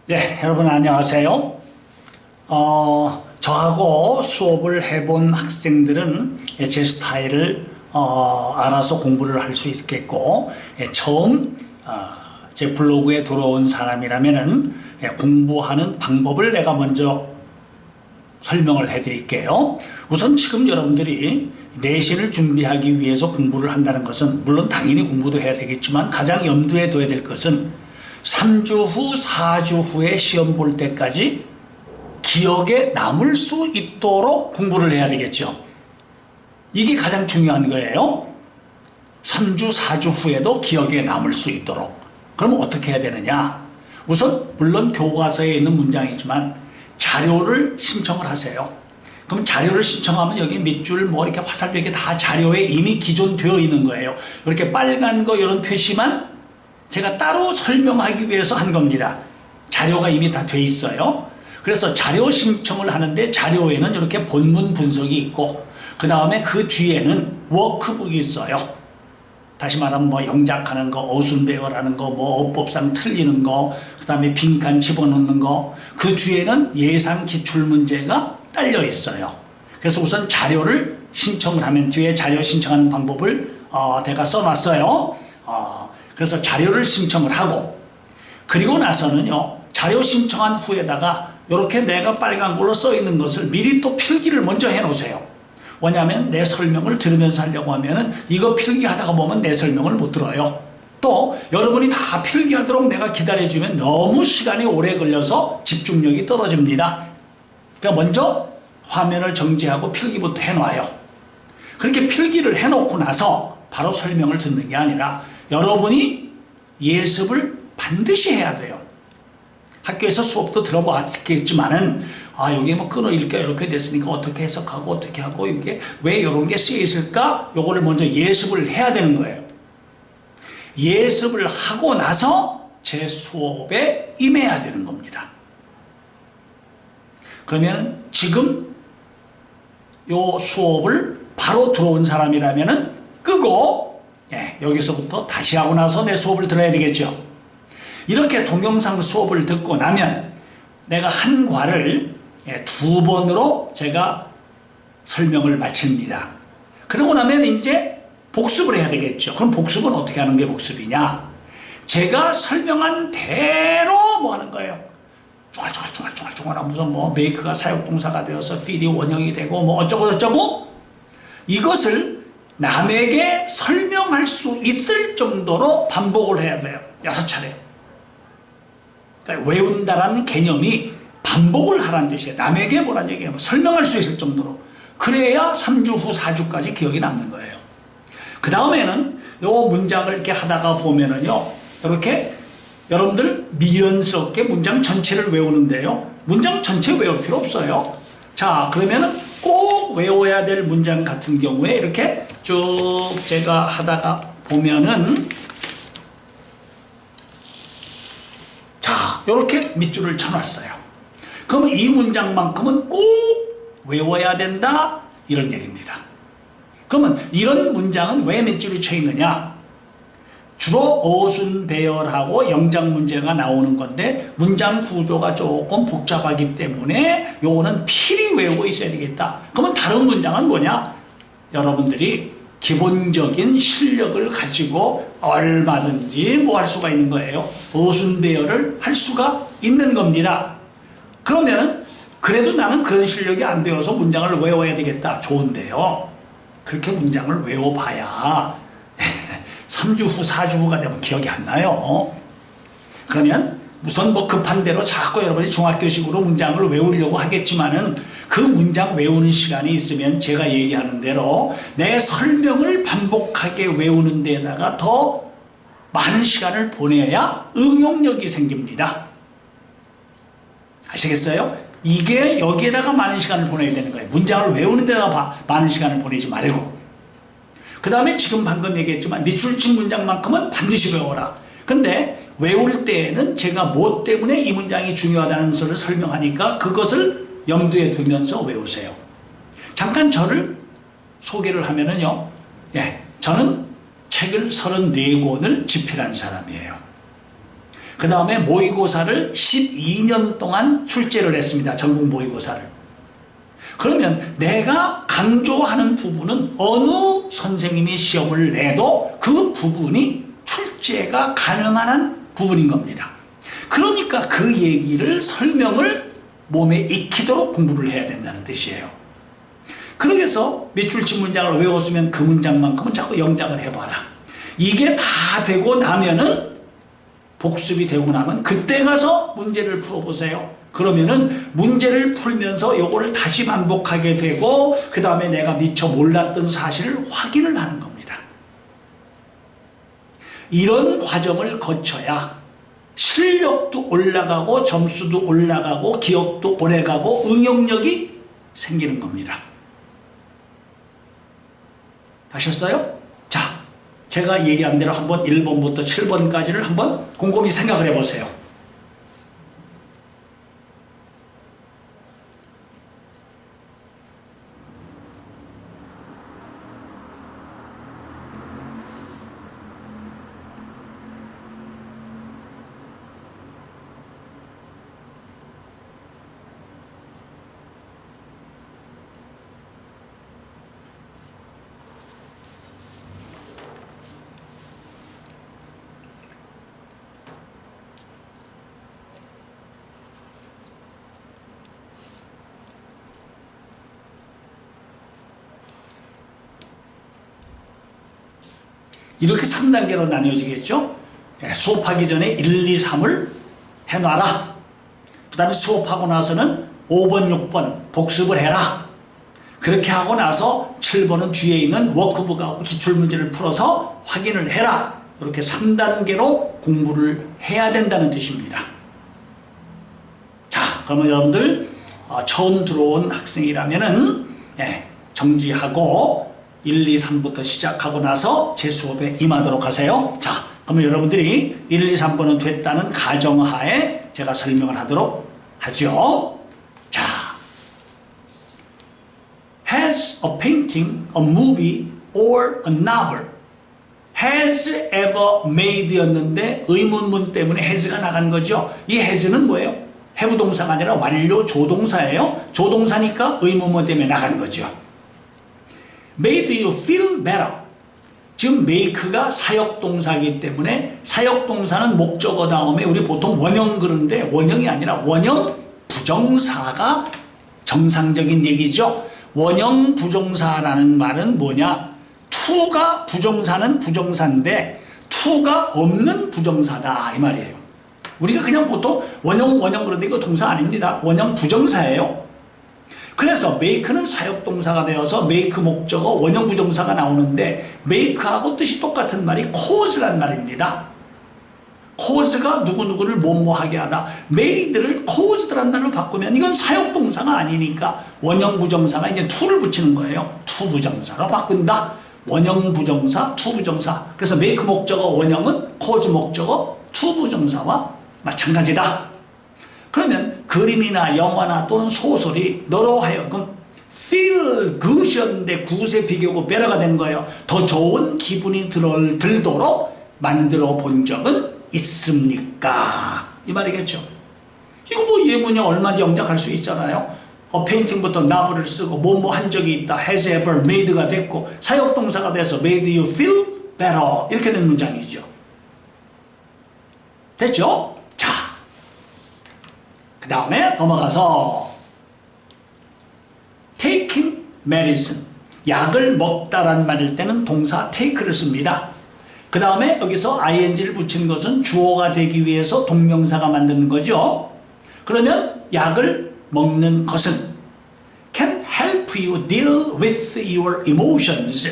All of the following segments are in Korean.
네, 여러분 안녕하세요. 저하고 수업을 해본 학생들은 제 스타일을 알아서 공부를 할 수 있겠고, 처음 제 블로그에 들어온 사람이라면은 공부하는 방법을 내가 먼저 설명을 해드릴게요. 우선 지금 여러분들이 내신을 준비하기 위해서 공부를 한다는 것은, 물론 당연히 공부도 해야 되겠지만 가장 염두에 둬야 될 것은 3주 후, 4주 후에 시험 볼 때까지 기억에 남을 수 있도록 공부를 해야 되겠죠. 이게 가장 중요한 거예요. 3주, 4주 후에도 기억에 남을 수 있도록. 그럼 어떻게 해야 되느냐? 우선 물론 교과서에 있는 문장이지만 자료를 신청을 하세요. 그럼 자료를 신청하면 여기 밑줄 뭐 이렇게 화살표에 다 자료에 이미 기존되어 있는 거예요. 이렇게 빨간 거 이런 표시만 제가 따로 설명하기 위해서 한 겁니다. 자료가 이미 다 돼 있어요. 그래서 자료 신청을 하는데 자료에는 이렇게 본문 분석이 있고, 그 다음에 그 뒤에는 워크북이 있어요. 다시 말하면 뭐 영작하는 거, 어순 배열하는 거, 뭐 어법상 틀리는 거, 그 다음에 빈칸 집어넣는 거, 그 뒤에는 예상 기출문제가 딸려 있어요. 그래서 우선 자료를 신청을 하면 뒤에 자료 신청하는 방법을 내가 써놨어요. 그래서 자료를 신청을 하고, 그리고 나서는요, 자료 신청한 후에다가 이렇게 내가 빨간 걸로 써 있는 것을 미리 또 필기를 먼저 해 놓으세요. 왜냐하면 내 설명을 들으면서 하려고 하면은 이거 필기하다가 보면 내 설명을 못 들어요. 또 여러분이 다 필기하도록 내가 기다려주면 너무 시간이 오래 걸려서 집중력이 떨어집니다. 그러니까 먼저 화면을 정지하고 필기부터 해놔요. 그렇게 필기를 해놓고 나서 바로 설명을 듣는 게 아니라 여러분이 예습을 반드시 해야 돼요. 학교에서 수업도 들어봤겠지만은 여기 뭐 끊어일까 이렇게 됐으니까 어떻게 해석하고 어떻게 하고 이게 왜 이런 게 쓰여 있을까? 요거를 먼저 예습을 해야 되는 거예요. 예습을 하고 나서 제 수업에 임해야 되는 겁니다. 그러면 지금 요 수업을 바로 들어온 사람이라면은 끄고 여기서부터 다시 하고 나서 내 수업을 들어야 되겠죠. 이렇게 동영상 수업을 듣고 나면 내가 한 과를 2번으로 제가 설명을 마칩니다. 그러고 나면 이제 복습을 해야 되겠죠. 그럼 복습은 어떻게 하는 게 복습이냐? 제가 설명한 대로 뭐 하는 거예요? 중얼중얼 하면서 뭐 메이크가 사역동사가 되어서 필이 원형이 되고 뭐 어쩌고 이것을 남에게 설명할 수 있을 정도로 반복을 해야 돼요. 6차례. 그러니까 외운다라는 개념이 반복을 하라는 뜻이에요. 남에게 뭐라는 얘기예요. 설명할 수 있을 정도로. 그래야 3주 후 4주까지 기억이 남는 거예요. 그 다음에는 요 문장을 이렇게 하다가 보면은요, 이렇게 여러분들 미련스럽게 문장 전체를 외우는데요. 문장 전체 외울 필요 없어요. 자, 그러면은 꼭 외워야 될 문장 같은 경우에 이렇게 쭉 제가 하다가 보면은 자, 이렇게 밑줄을 쳐놨어요. 그러면 이 문장만큼은 꼭 외워야 된다, 이런 얘기입니다. 그러면 이런 문장은 왜 밑줄이 쳐 있느냐? 주로 어순 배열하고 영작 문제가 나오는 건데 문장 구조가 조금 복잡하기 때문에 요거는 필히 외우고 있어야 되겠다. 그러면 다른 문장은 뭐냐? 여러분들이 기본적인 실력을 가지고 얼마든지 뭐 할 수가 있는 거예요. 어순 배열을 할 수가 있는 겁니다. 그러면은 그래도 나는 그런 실력이 안 되어서 문장을 외워야 되겠다. 좋은데요. 그렇게 문장을 외워봐야 3주 후, 4주 후가 되면 기억이 안 나요. 그러면 우선 뭐 급한 대로 자꾸 여러분이 중학교식으로 문장을 외우려고 하겠지만은 그 문장 외우는 시간이 있으면 제가 얘기하는 대로 내 설명을 반복하게 외우는 데다가 더 많은 시간을 보내야 응용력이 생깁니다. 아시겠어요? 이게 여기에다가 많은 시간을 보내야 되는 거예요. 문장을 외우는 데다가 많은 시간을 보내지 말고. 그 다음에 지금 방금 얘기했지만 밑줄 친 문장만큼은 반드시 외워라. 근데 외울 때에는 제가 뭐 때문에 이 문장이 중요하다는 것을 설명하니까 그것을 염두에 두면서 외우세요. 잠깐 저를 소개를 하면은요, 저는 책을 34권을 집필한 사람이에요. 그 다음에 모의고사를 12년 동안 출제를 했습니다. 전국 모의고사를. 그러면 내가 강조하는 부분은 어느 선생님이 시험을 내도 그 부분이 출제가 가능한 한 부분인 겁니다. 그러니까 그 얘기를 설명을 몸에 익히도록 공부를 해야 된다는 뜻이에요. 그래서 몇 줄치 문장을 외웠으면 그 문장만큼은 자꾸 영작을 해봐라. 이게 다 되고 나면은 복습이 되고 나면 그때 가서 문제를 풀어보세요. 그러면은 문제를 풀면서 요거를 다시 반복하게 되고 그 다음에 내가 미처 몰랐던 사실을 확인을 하는 겁니다. 이런 과정을 거쳐야 실력도 올라가고 점수도 올라가고 기억도 오래가고 응용력이 생기는 겁니다. 아셨어요? 자, 제가 얘기한 대로 한번 1번부터 7번까지를 한번 곰곰이 생각을 해보세요. 이렇게 3단계로 나뉘어지겠죠. 수업하기 전에 1, 2, 3을 해놔라. 그 다음에 수업하고 나서는 5번, 6번 복습을 해라. 그렇게 하고 나서 7번은 뒤에 있는 워크북하고 기출문제를 풀어서 확인을 해라. 이렇게 3단계로 공부를 해야 된다는 뜻입니다. 자, 그러면 여러분들 처음 들어온 학생이라면은 정지하고 1, 2, 3부터 시작하고 나서 제 수업에 임하도록 하세요. 자, 그러면 여러분들이 1, 2, 3번은 됐다는 가정하에 제가 설명을 하도록 하죠. 자, Has a painting, a movie, or a novel has ever made 였는데 의문문 때문에 has가 나간 거죠. 이 has는 뭐예요? have 동사가 아니라 완료 조동사예요. 조동사니까 의문문 때문에 나간 거죠. Made you feel better. 지금 make가 사역동사이기 때문에 사역동사는 목적어 다음에 우리 보통 원형 그러는데 원형이 아니라 원형 부정사가 정상적인 얘기죠. 원형 부정사라는 말은 뭐냐? to가 부정사는 부정사인데 to가 없는 부정사다 이 말이에요. 우리가 그냥 보통 원형 그런데 이거 동사 아닙니다. 원형 부정사예요. 그래서 make는 사역동사가 되어서 make 목적어 원형 부정사가 나오는데 make하고 뜻이 똑같은 말이 cause란 말입니다. cause가 누구누구를 뭐뭐하게 하다. made를 caused란 말로 바꾸면 이건 사역동사가 아니니까 원형 부정사가 이제 to를 붙이는 거예요. to 부정사로 바꾼다. 원형 부정사, to 부정사. 그래서 make 목적어 원형은 cause 목적어 to 부정사와 마찬가지다. 그러면 그림이나 영화나 또는 소설이 너로 하여금 feel good이었는데 good의 비교고 better가 된 거예요. 더 좋은 기분이 들도록 만들어 본 적은 있습니까? 이 말이겠죠. 이거 뭐 예문이 얼마든지 영작할 수 있잖아요. 페인팅부터 나블을 쓰고 뭐뭐 한 적이 있다. has ever made가 됐고 사역동사가 돼서 made you feel better 이렇게 된 문장이죠. 됐죠? 자, 그 다음에 넘어가서 taking medicine 약을 먹다란 말일 때는 동사 take를 씁니다. 그 다음에 여기서 ing를 붙인 것은 주어가 되기 위해서 동명사가 만드는 거죠. 그러면 약을 먹는 것은 can help you deal with your emotions.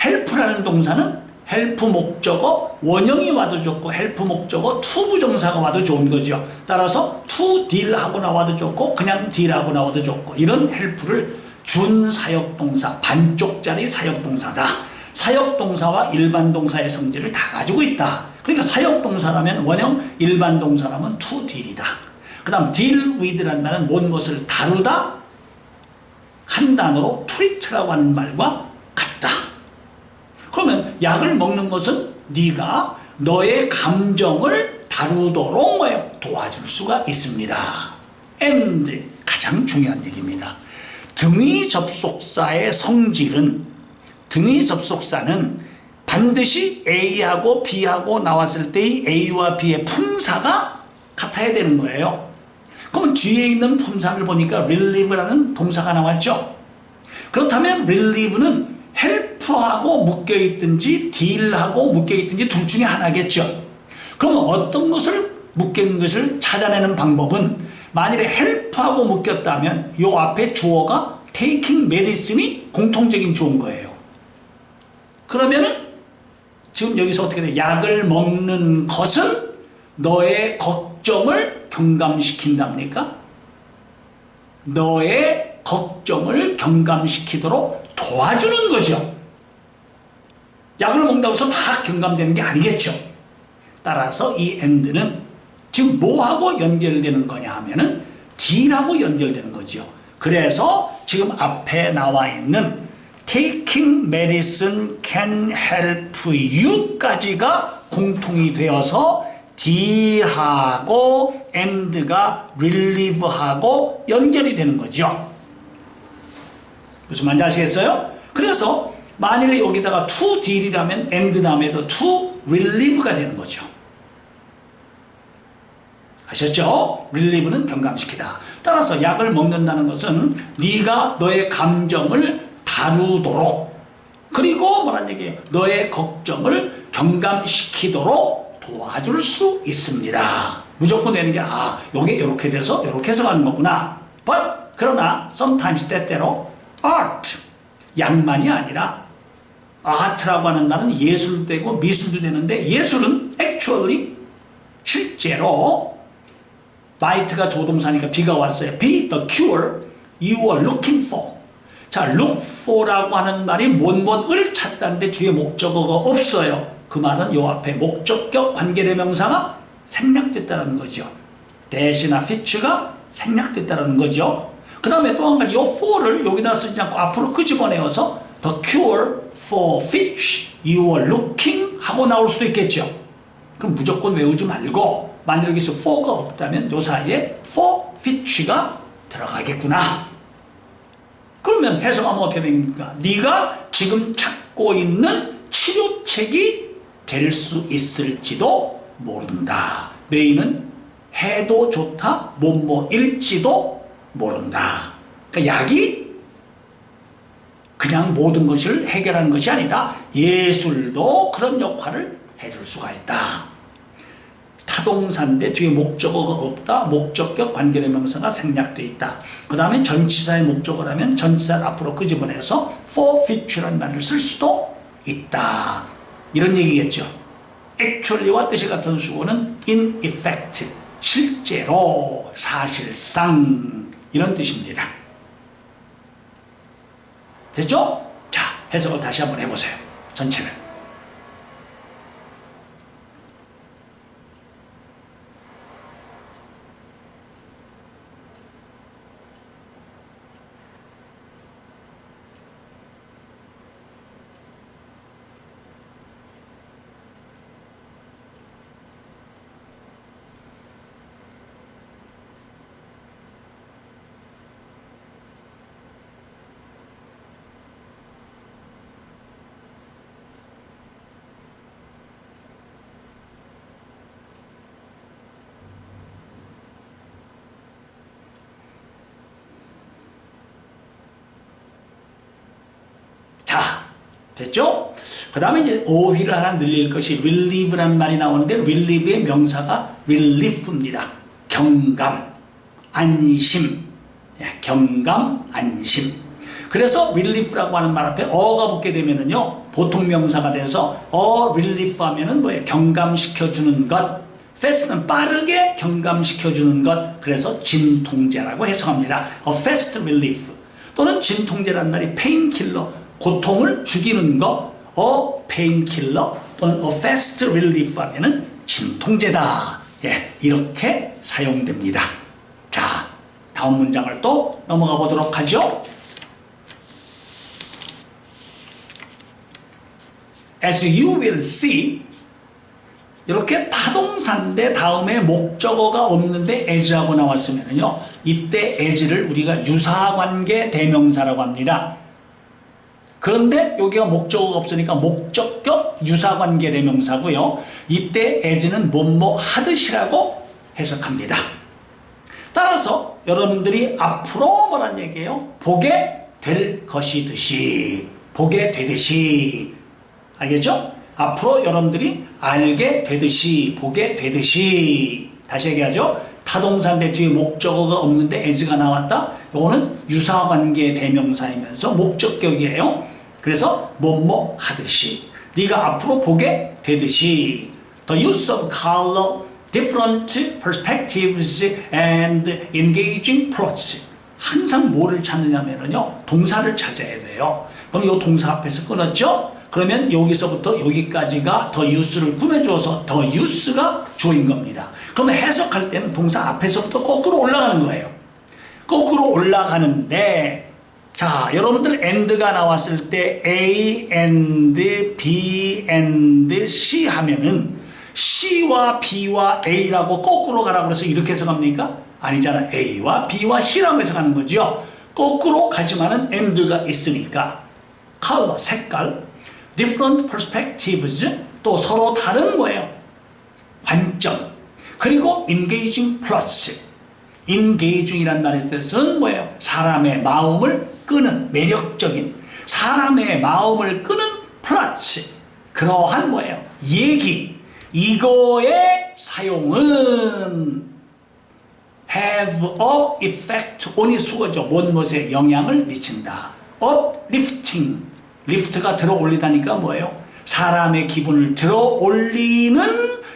help라는 동사는 help 목적어 원형이 와도 좋고 help 목적어 to 부정사가 와도 좋은 거죠. 따라서 to deal 하고 나와도 좋고 그냥 deal 하고 나와도 좋고 이런 help를 준 사역동사 반쪽짜리 사역동사다. 사역동사와 일반동사의 성질을 다 가지고 있다. 그러니까 사역동사라면 원형 일반동사라면 to deal이다. 그 다음 deal with라는 말은 무엇을 다루다 한 단어로 treat라고 하는 말과 같다. 그러면 약을 먹는 것은 네가 너의 감정을 다루도록 뭐예요? 도와줄 수가 있습니다. and 가장 중요한 얘기입니다. 등위 접속사의 성질은 등위 접속사는 반드시 A하고 B하고 나왔을 때의 A와 B의 품사가 같아야 되는 거예요. 그럼 뒤에 있는 품사를 보니까 relieve라는 동사가 나왔죠. 그렇다면 relieve는 help하고 묶여있든지 deal하고 묶여있든지 둘 중에 하나겠죠. 그럼 어떤 것을 묶인 것을 찾아내는 방법은 만일에 help하고 묶였다면 요 앞에 주어가 taking medicine이 공통적인 주어인 거예요. 그러면은 지금 여기서 어떻게 돼? 약을 먹는 것은 너의 걱정을 경감시킨답니까? 너의 걱정을 경감시키도록 도와주는 거죠. 약을 먹는다고 해서 다 경감되는 게 아니겠죠. 따라서 이 and는 지금 뭐하고 연결되는 거냐 하면은 D라고 연결되는 거죠. 그래서 지금 앞에 나와 있는 taking medicine can help you까지가 공통이 되어서 D하고 and가 relieve하고 연결이 되는 거죠. 무슨 말인지 아시겠어요? 그래서 만일에 여기다가 to deal이라면 and 다음에도 to relieve가 되는 거죠. 아셨죠? relieve는 경감시키다. 따라서 약을 먹는다는 것은 네가 너의 감정을 다루도록 그리고 뭐란 얘기예요? 너의 걱정을 경감시키도록 도와줄 수 있습니다. 무조건 되는 게 요게 이렇게 돼서 이렇게 해서 가는 거구나. But 그러나 sometimes 때때로 art 약만이 아니라 art라고 하는 말은 예술도 되고 미술도 되는데 예술은 actually 실제로 might가 조동사니까 be가 왔어요. be the cure you are looking for. 자, look for라고 하는 말이 뭔을 찾다는데 뒤에 목적어가 없어요. 그 말은 요 앞에 목적격 관계대명사가 생략됐다는 거죠. 대시나 fit가 생략됐다는 거죠. 그 다음에 또 한 가지 요 for를 여기다 쓰지 않고 앞으로 끄집어내어서 the cure for which you are looking 하고 나올 수도 있겠죠. 그럼 무조건 외우지 말고 만약 여기서 for가 없다면 요 사이에 for which가 들어가겠구나. 그러면 해석하면 어떻게 됩니까? 네가 지금 찾고 있는 치료책이 될 수 있을지도 모른다. 메인은 해도 좋다, 뭐뭐일지도 모른다. 그러니까 약이 그냥 모든 것을 해결하는 것이 아니다. 예술도 그런 역할을 해줄 수가 있다. 타동사인데 뒤에 목적어가 없다. 목적격 관계대명사가 생략되어 있다. 그 다음에 전치사의 목적어라면 전치사를 앞으로 끄집어내서 for which라는 말을 쓸 수도 있다. 이런 얘기겠죠. actually와 뜻이 같은 수어는 in effect, 실제로, 사실상 이런 뜻입니다. 됐죠? 자, 해석을 다시 한번 해보세요. 전체를. 자, 됐죠? 그 다음에 이제 어휘를 하나 늘릴 것이 relieve라는 말이 나오는데 relieve의 명사가 relief입니다. 경감, 안심, 경감, 안심. 그래서 relief라고 하는 말 앞에 어가 붙게 되면은요 보통 명사가 돼서 relief 하면은 뭐예요? 경감시켜주는 것. fast는 빠르게 경감시켜주는 것. 그래서 진통제라고 해석합니다. a fast relief 또는 진통제라는 말이 painkiller 고통을 죽이는 거, painkiller 또는 a fast relief 하면은 진통제다. 예, 이렇게 사용됩니다. 자, 다음 문장을 또 넘어가 보도록 하죠. As you will see, 이렇게 타동사인데 다음에 목적어가 없는데 as라고 나왔으면요, 이때 as를 우리가 유사관계 대명사라고 합니다. 그런데 여기가 목적어가 없으니까 목적격 유사관계 대명사고요. 이때 as는 뭐뭐 하듯이라고 해석합니다. 따라서 여러분들이 앞으로 뭐란 얘기예요? 보게 될 것이듯이, 보게 되듯이, 알겠죠? 앞으로 여러분들이 알게 되듯이, 보게 되듯이. 다시 얘기하죠. 타동사인데 뒤에 목적어가 없는데 as가 나왔다. 이거는 유사관계 대명사이면서 목적격이에요. 그래서 뭐뭐 하듯이, 네가 앞으로 보게 되듯이. The use of color, different perspectives and engaging plots. 항상 뭐를 찾느냐면요, 동사를 찾아야 돼요. 그럼 이 동사 앞에서 끊었죠? 그러면 여기서부터 여기까지가 the use를 꾸며줘서 the use가 주어인 겁니다. 그러면 해석할 때는 동사 앞에서부터 거꾸로 올라가는 거예요. 거꾸로 올라가는데, 자, 여러분들 and가 나왔을 때 A and B and C 하면은 C와 B와 A라고 거꾸로 가라고 해서 이렇게 해석합니까? 아니잖아. A와 B와 C라고 해석하는 거죠. 거꾸로 가지만은 and가 있으니까. color, 색깔, different perspectives, 또 서로 다른 거예요. 관점. 그리고 engaging plots. engaging이란 말의 뜻은 뭐예요? 사람의 마음을 끄는, 매력적인, 사람의 마음을 끄는 plots. 그러한 뭐예요? 얘기. 이거의 사용은 have a effect on이 수거죠. 무엇에 영향을 미친다. uplifting. 리프트가 들어 올리다니까 뭐예요? 사람의 기분을 들어 올리는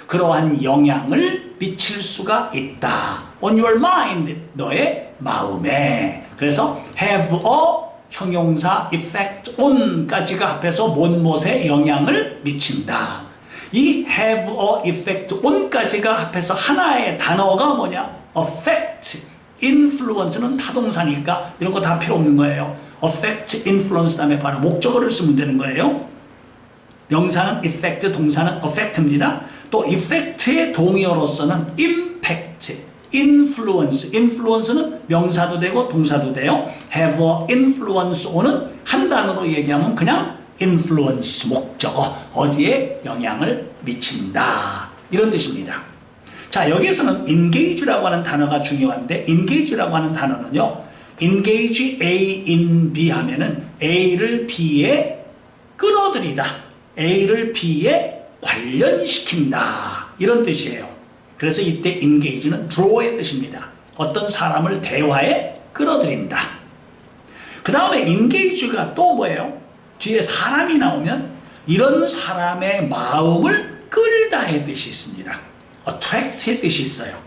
그러한 영향을 미칠 수가 있다. on your mind. 너의 마음에. 그래서 have a 형용사 effect on까지가 합해서 무엇에 영향을 미친다. 이 have a effect on까지가 합해서 하나의 단어가 뭐냐? affect. influence는 타동사니까 이런 거 다 필요 없는 거예요. affect, influence 다음에 바로 목적어를 쓰면 되는 거예요. 명사는 effect, 동사는 affect입니다. 또 effect의 동의어로서는 impact, influence. influence는 명사도 되고 동사도 돼요. have a influence on은 한 단어로 얘기하면 그냥 influence, 목적어, 어디에 영향을 미친다, 이런 뜻입니다. 자, 여기서는 engage라고 하는 단어가 중요한데, engage라고 하는 단어는요, engage A in B 하면은 A를 B에 끌어들이다, A를 B에 관련시킨다, 이런 뜻이에요. 그래서 이때 engage는 draw의 뜻입니다. 어떤 사람을 대화에 끌어들인다. 그 다음에 engage가 또 뭐예요? 뒤에 사람이 나오면 이런 사람의 마음을 끌다의 뜻이 있습니다. attract의 뜻이 있어요.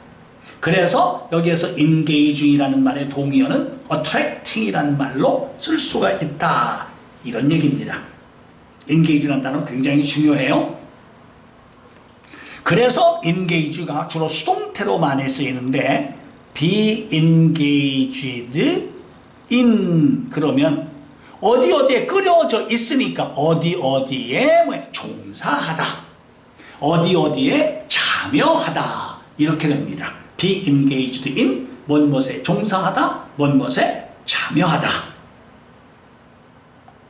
그래서 여기에서 engaging이라는 말의 동의어는 attracting이라는 말로 쓸 수가 있다, 이런 얘기입니다. engage라는 단어는 굉장히 중요해요. 그래서 engage가 주로 수동태로 많이 쓰이는데, be engaged in 그러면 어디에 끌어져 있으니까 어디에 종사하다, 어디에 참여하다, 이렇게 됩니다. be engaged in 무엇에 종사하다, 무엇에 참여하다.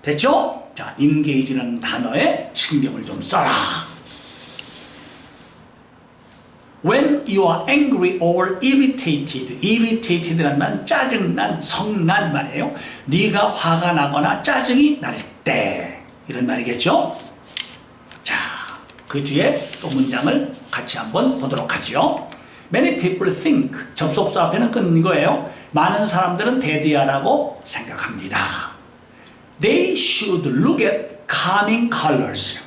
됐죠? 자, engage라는 단어에 신경을 좀 써라. When you are angry or irritated, irritated라는 말은 짜증난, 성난 말이에요. 네가 화가 나거나 짜증이 날 때, 이런 말이겠죠? 자, 그 뒤에 또 문장을 같이 한번 보도록 하죠. Many people think, 접속사 앞에는 끊는 거예요. 많은 사람들은 대디하라고 생각합니다. They should look at calming colors.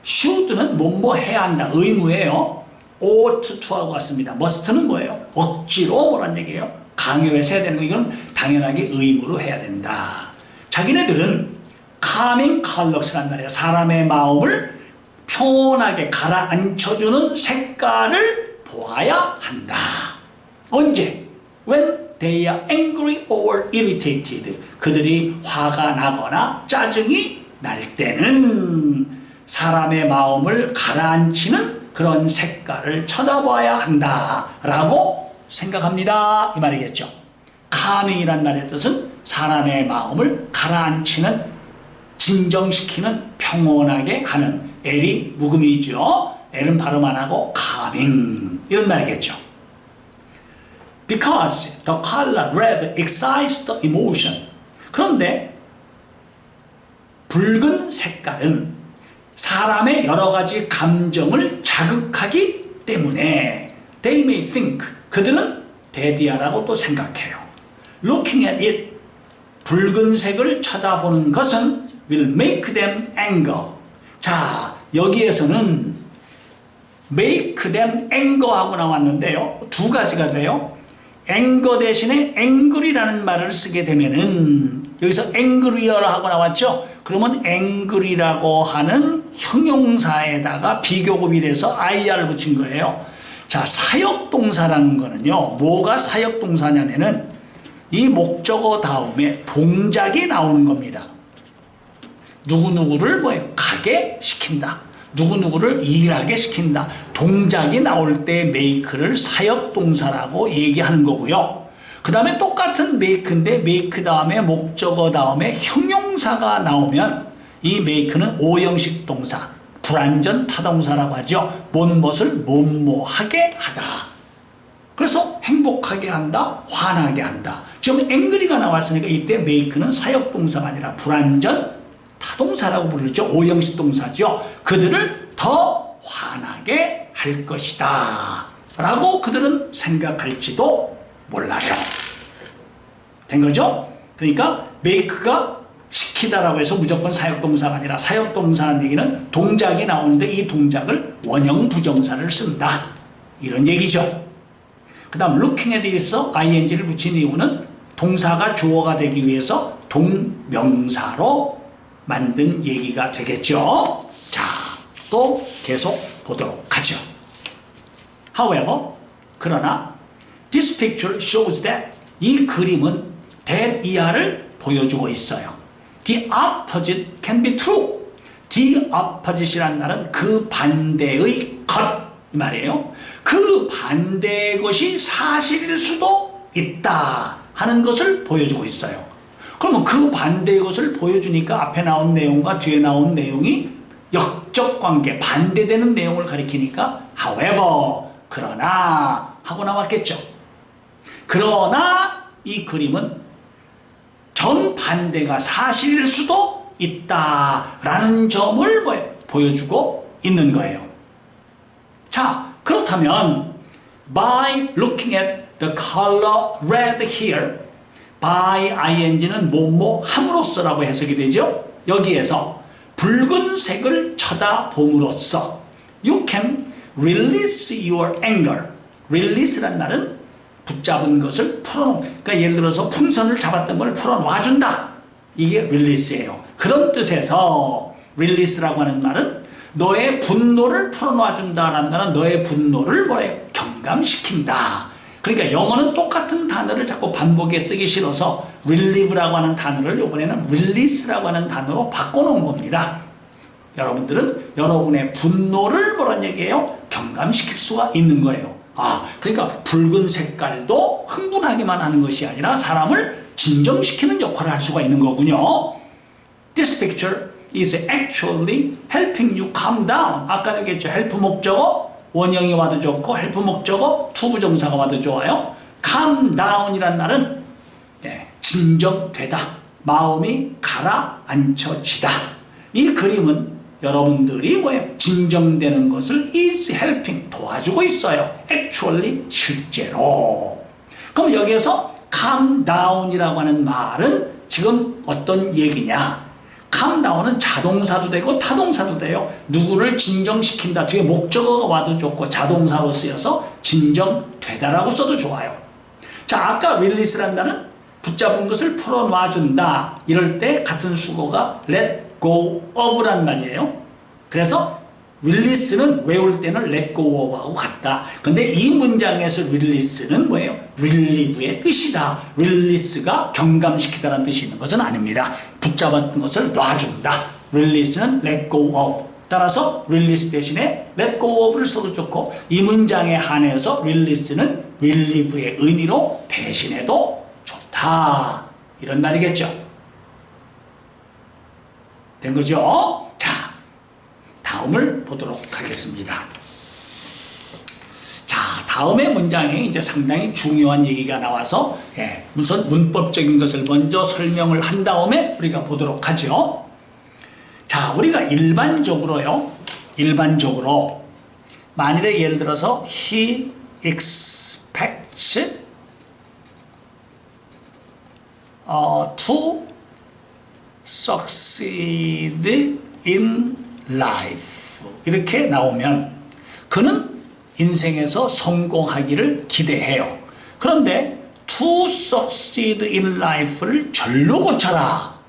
should는 뭐뭐 해야 한다, 의무예요. ought to하고 같습니다. must는 뭐예요? 억지로 뭐란 얘기예요? 강요해서 해야 되는 거, 이건 당연하게 의무로 해야 된다. 자기네들은 calming colors란 말이에요. 사람의 마음을 평온하게 가라앉혀주는 색깔을 보아야 한다. 언제? When they are angry or irritated. 그들이 화가 나거나 짜증이 날 때는 사람의 마음을 가라앉히는 그런 색깔을 쳐다봐야 한다라고 생각합니다. 이 말이겠죠. calming이란 말의 뜻은 사람의 마음을 가라앉히는, 진정시키는, 평온하게 하는. L이 묵음이죠. L은 발음 안 하고 calming 이런 말이겠죠. Because the color red excites the emotion. 그런데 붉은 색깔은 사람의 여러 가지 감정을 자극하기 때문에 they may think, 그들은 대디하라고 또 생각해요. Looking at it, 붉은색을 쳐다보는 것은 will make them anger. 자, 여기에서는 make them anger하고 나왔는데요. 두 가지가 돼요. anger 대신에 angry라는 말을 쓰게 되면은 여기서 angrier 하고 나왔죠. 그러면 angry라고 하는 형용사에다가 비교급이 돼서 ir 붙인 거예요. 자, 사역동사라는 거는요, 뭐가 사역동사냐면은 이 목적어 다음에 동작이 나오는 겁니다. 누구누구를 가게 시킨다. 누구누구를 일하게 시킨다. 동작이 나올 때 make를 사역동사라고 얘기하는 거고요. 그 다음에 똑같은 make인데 make 다음에 목적어 다음에 형용사가 나오면 이 make는 오형식 동사, 불완전 타동사라고 하죠. 못못을 뭐뭐하게 하다. 그래서 행복하게 한다, 화나게 한다. 지금 angry가 나왔으니까 이때 make는 사역동사가 아니라 불완전 타동사라고 부르죠. 오형식 동사죠. 그들을 더 화나게 할 것이다 라고 그들은 생각할지도 몰라요. 된 거죠? 그러니까 make가 시키다라고 해서 무조건 사역동사가 아니라 사역동사라는 얘기는 동작이 나오는데 이 동작을 원형 부정사를 쓴다, 이런 얘기죠. 그 다음 looking at it에서 ing를 붙인 이유는 동사가 주어가 되기 위해서 동명사로 만든 얘기가 되겠죠. 자, 또 계속 보도록 하죠. However, 그러나 this picture shows that, 이 그림은 that 이하를 보여주고 있어요. The opposite can be true. The opposite이라는 말은 그 반대의 것, 이 말이에요. 그 반대의 것이 사실일 수도 있다 하는 것을 보여주고 있어요. 그러면 그 반대의 것을 보여주니까 앞에 나온 내용과 뒤에 나온 내용이 역적 관계, 반대되는 내용을 가리키니까 however, 그러나 하고 나왔겠죠. 그러나 이 그림은 정반대가 사실일 수도 있다라는 점을 보여주고 있는 거예요. 자, 그렇다면 by looking at the color red here, by ing는 뭐뭐 함으로써라고 해석이 되죠. 여기에서 붉은색을 쳐다봄으로써 you can release your anger. release란 말은 붙잡은 것을 그러니까 예를 들어서 풍선을 잡았던 걸 풀어놔준다. 이게 release예요. 그런 뜻에서 release라고 하는 말은 너의 분노를 풀어놔준다라는 말은 너의 분노를 경감시킨다. 그러니까 영어는 똑같은 단어를 자꾸 반복해 쓰기 싫어서 relieve라고 하는 단어를 이번에는 release라고 하는 단어로 바꿔놓은 겁니다. 여러분들은 여러분의 분노를 뭐란 얘기예요? 경감시킬 수가 있는 거예요. 아, 그러니까 붉은 색깔도 흥분하기만 하는 것이 아니라 사람을 진정시키는 역할을 할 수가 있는 거군요. This picture is actually helping you calm down. 아까 얘기했죠. help 목적어 원형이 와도 좋고 help 목적어 투부정사가 와도 좋아요. calm down이란 말은 진정되다, 마음이 가라앉혀지다. 이 그림은 여러분들이 진정되는 것을 is helping, 도와주고 있어요. actually, 실제로. 그럼 여기에서 calm down이라고 하는 말은 지금 어떤 얘기냐? calm down은 자동사도 되고 타동사도 돼요. 누구를 진정시킨다. 뒤에 목적어가 와도 좋고 자동사로 쓰여서 진정되다라고 써도 좋아요. 자, 아까 release란 말은 붙잡은 것을 풀어놔준다. 이럴 때 같은 수거가 let go of란 말이에요. 그래서 release는 외울 때는 let go of하고 같다. 근데 이 문장에서 release는 뭐예요? relieve의 뜻이다. release가 경감시키다라는 뜻이 있는 것은 아닙니다. 붙잡았던 것을 놔준다. release는 let go of. 따라서 release 대신에 let go of를 써도 좋고 이 문장에 한해서 release는 relieve의 의미로 대신해도 좋다. 이런 말이겠죠. 된 거죠? 자, 다음을 보도록 하겠습니다. 자, 다음의 문장에 이제 상당히 중요한 얘기가 나와서 우선 문법적인 것을 먼저 설명을 한 다음에 우리가 보도록 하죠. 자, 우리가 일반적으로 만일에 예를 들어서 he expects to succeed in life 이렇게 나오면 그는 인생에서 성공하기를 기대해요. 그런데 to succeed in life를 절로 고쳐라.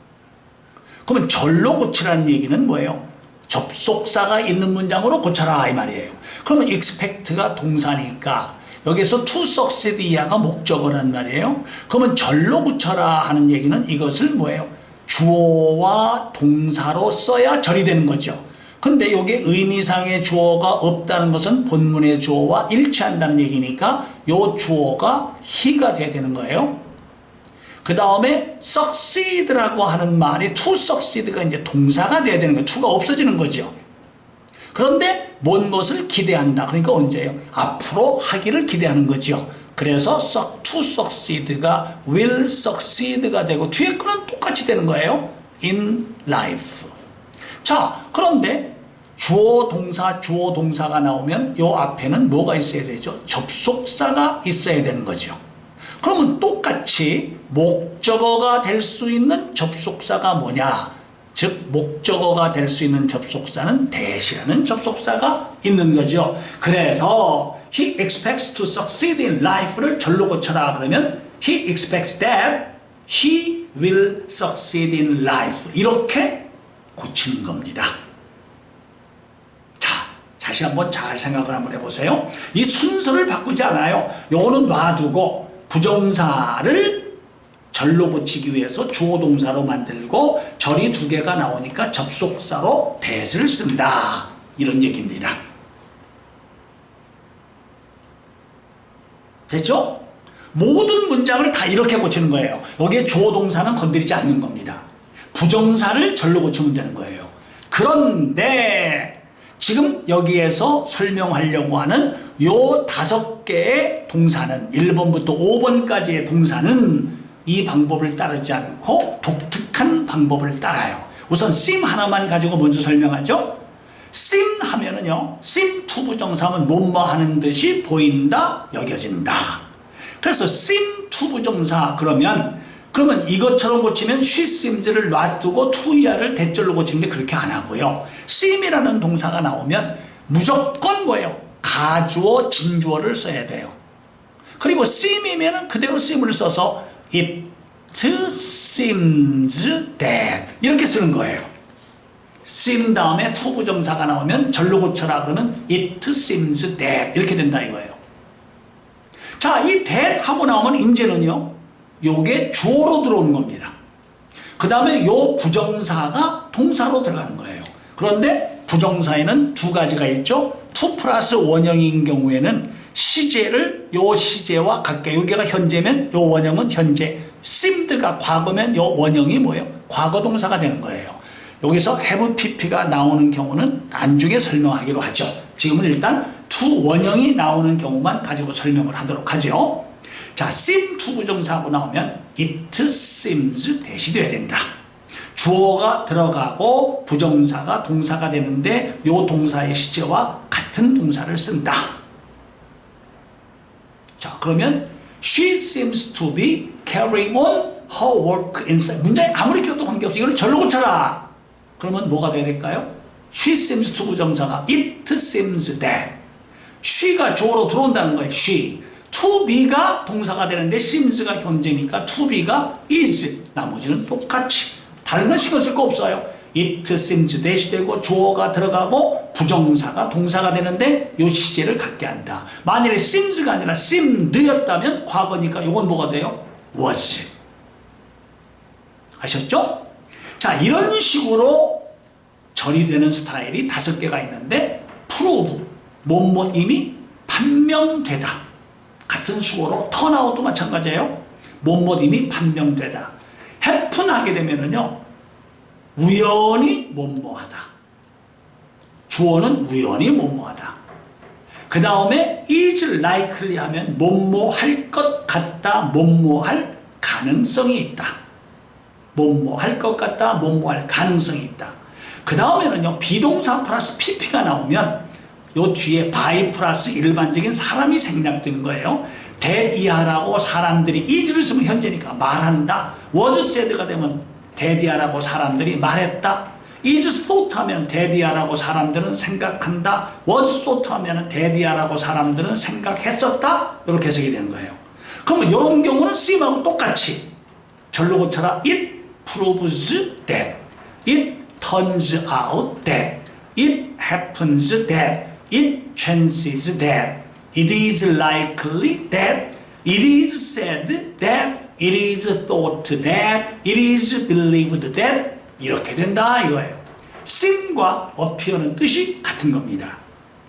그러면 절로 고치라는 얘기는 뭐예요? 접속사가 있는 문장으로 고쳐라 이 말이에요. 그러면 expect가 동사니까 여기서 to succeed 이하가 목적어란 말이에요. 그러면 절로 고쳐라 하는 얘기는 이것을 뭐예요? 주어와 동사로 써야 절이 되는 거죠. 근데 이게 의미상의 주어가 없다는 것은 본문의 주어와 일치한다는 얘기니까 요 주어가 he가 돼야 되는 거예요. 그 다음에 succeed라고 하는 말이 to succeed가 이제 동사가 돼야 되는 거예요. to가 없어지는 거죠. 그런데 뭔 것을 기대한다. 그러니까 언제예요? 앞으로 하기를 기대하는 거죠. 그래서 to succeed가 will succeed가 되고 뒤에 거는 똑같이 되는 거예요. in life. 자, 그런데 주어 동사가 나오면 요 앞에는 뭐가 있어야 되죠? 접속사가 있어야 되는 거죠. 그러면 똑같이 목적어가 될 수 있는 접속사가 뭐냐? 즉 목적어가 될 수 있는 접속사는 that이라는 접속사가 있는 거죠. 그래서 he expects to succeed in life를 절로 고쳐라 그러면 he expects that he will succeed in life 이렇게 고치는 겁니다. 자, 다시 한번 잘 생각을 한번 해보세요. 이 순서를 바꾸지 않아요. 요거는 놔두고 부정사를 절로 고치기 위해서 주어 동사로 만들고 절이 두 개가 나오니까 접속사로 that을 쓴다. 이런 얘기입니다. 됐죠? 모든 문장을 다 이렇게 고치는 거예요. 여기에 주어 동사는 건드리지 않는 겁니다. 부정사를 절로 고치면 되는 거예요. 그런데 지금 여기에서 설명하려고 하는 요 5개의 동사는 1번부터 5번까지의 동사는 이 방법을 따르지 않고 독특한 방법을 따라요. 우선 seem 하나만 가지고 먼저 설명하죠. seem 하면은요, seem to 부정사하면 뭐뭐 하는 듯이 보인다, 여겨진다. 그래서 seem to 부정사 그러면 이것처럼 고치면 she seems를 놔두고 to 이하를 대절로 고치는데 그렇게 안 하고요. seem이라는 동사가 나오면 무조건 뭐예요? 가주어, 진주어를 써야 돼요. 그리고 seem이면은 그대로 seem을 써서 it seems that 이렇게 쓰는 거예요. seem 다음에 to 부정사가 나오면 절로 고쳐라 그러면 it seems that 이렇게 된다 이거예요. 자, 이 that 하고 나오면 이제는요, 요게 주어로 들어오는 겁니다. 그 다음에 요 부정사가 동사로 들어가는 거예요. 그런데 부정사에는 두 가지가 있죠. to 플러스 원형인 경우에는 시제를 요 시제와 같게, 여기가 현재면 요 원형은 현재, seemed가 과거면 요 원형이 뭐예요? 과거 동사가 되는 거예요. 여기서 have pp가 나오는 경우는 나중에 설명하기로 하죠. 지금은 일단 to 원형이 나오는 경우만 가지고 설명을 하도록 하죠. 자, seem to 부정사하고 나오면 it seems that이 돼야 된다. 주어가 들어가고 부정사가 동사가 되는데 요 동사의 시제와 같은 동사를 쓴다. 자, 그러면 she seems to be carrying on her work inside. 문장에 아무리 기억도 관계없이 이걸 절로 고쳐라. 그러면 뭐가 돼야 될까요? she seems to 부정사가 it seems that. she가 주어로 들어온다는 거예요. she. to be가 동사가 되는데 seems가 현재니까 to be가 is. 나머지는 똑같이. 다른 건 신경 쓸 거 없어요. it seems that이 되고 주어가 들어가고 부정사가 동사가 되는데 요 시제를 갖게 한다. 만일에 seems가 아니라 seemed였다면 과거니까 이건 뭐가 돼요? was. 아셨죠? 자, 이런 식으로 절이 되는 스타일이 5개가 있는데 prove, 뭐뭐 이미 판명되다. 같은 수어로 turnout도 마찬가지예요. 뭐뭐 이미 판명되다. happen 하게 되면은요, 우연히 뭐뭐하다. 주어는 우연히 뭐뭐하다. 그 다음에 is likely 하면 뭐뭐할 것 같다, 뭐뭐할 가능성이 있다. 뭐뭐할 것 같다, 뭐뭐할 가능성이 있다. 그 다음에는요, 비동사 플러스 pp가 나오면 요 뒤에 by 플러스 일반적인 사람이 생략되는 거예요. that 이하라고 사람들이 is를 쓰면 현재니까 말한다. was said가 되면 that 이하라고 사람들이 말했다. is thought 하면 that 이하라고 사람들은 생각한다. was thought 하면 that 이하라고 사람들은 생각했었다. 이렇게 해석이 되는 거예요. 그러면 이런 경우는 C하고 똑같이 절로 고쳐라. It proves that. It turns out that. It happens that. It chances that. It is likely that. It is said that. It is thought that. It is believed that. 이렇게 된다 이거예요. seem과 appear는 뜻이 같은 겁니다.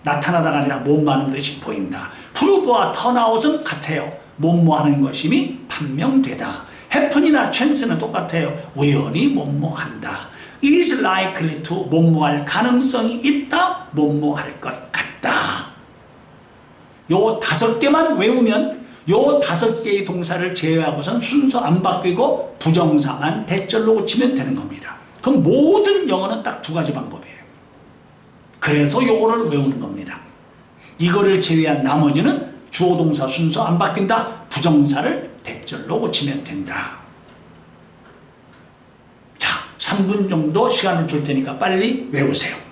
나타나다가 아니라 뭐뭐하는 듯이 보인다. prove와 turnout은 같아요. 뭐뭐하는 것임이 판명되다. happen이나 chance는 똑같아요. 우연히 뭐뭐한다. is likely to 뭐뭐할 가능성이 있다. 뭐뭐할 것 같다. 요 5개만 외우면 요 5개의 동사를 제외하고선 순서 안 바뀌고 부정사만 대절로 고치면 되는 겁니다. 그럼 모든 영어는 딱 2가지 방법이에요. 그래서 요거를 외우는 겁니다. 이거를 제외한 나머지는 주어 동사 순서 안 바뀐다. 부정사를 대절로 고치면 된다. 자, 3분 정도 시간을 줄 테니까 빨리 외우세요.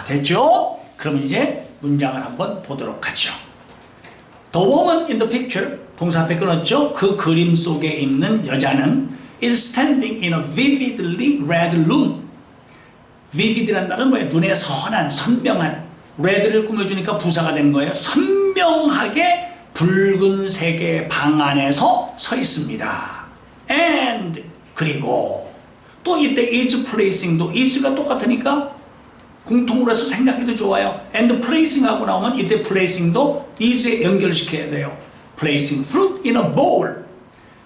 됐죠? 그럼 이제 문장을 한번 보도록 하죠. The woman in the picture, 동사 앞에 끊었죠? 그 그림 속에 있는 여자는 is standing in a vividly red room. vivid이라는 말은 뭐예요? 눈에 선한, 선명한. red를 꾸며주니까 부사가 되는 거예요. 선명하게 붉은색의 방 안에서 서 있습니다. and 그리고 또 이때 is placing도 is가 똑같으니까 공통으로 해서 생각해도 좋아요. and placing 하고 나오면 이때 placing도 is에 연결시켜야 돼요. placing fruit in a bowl.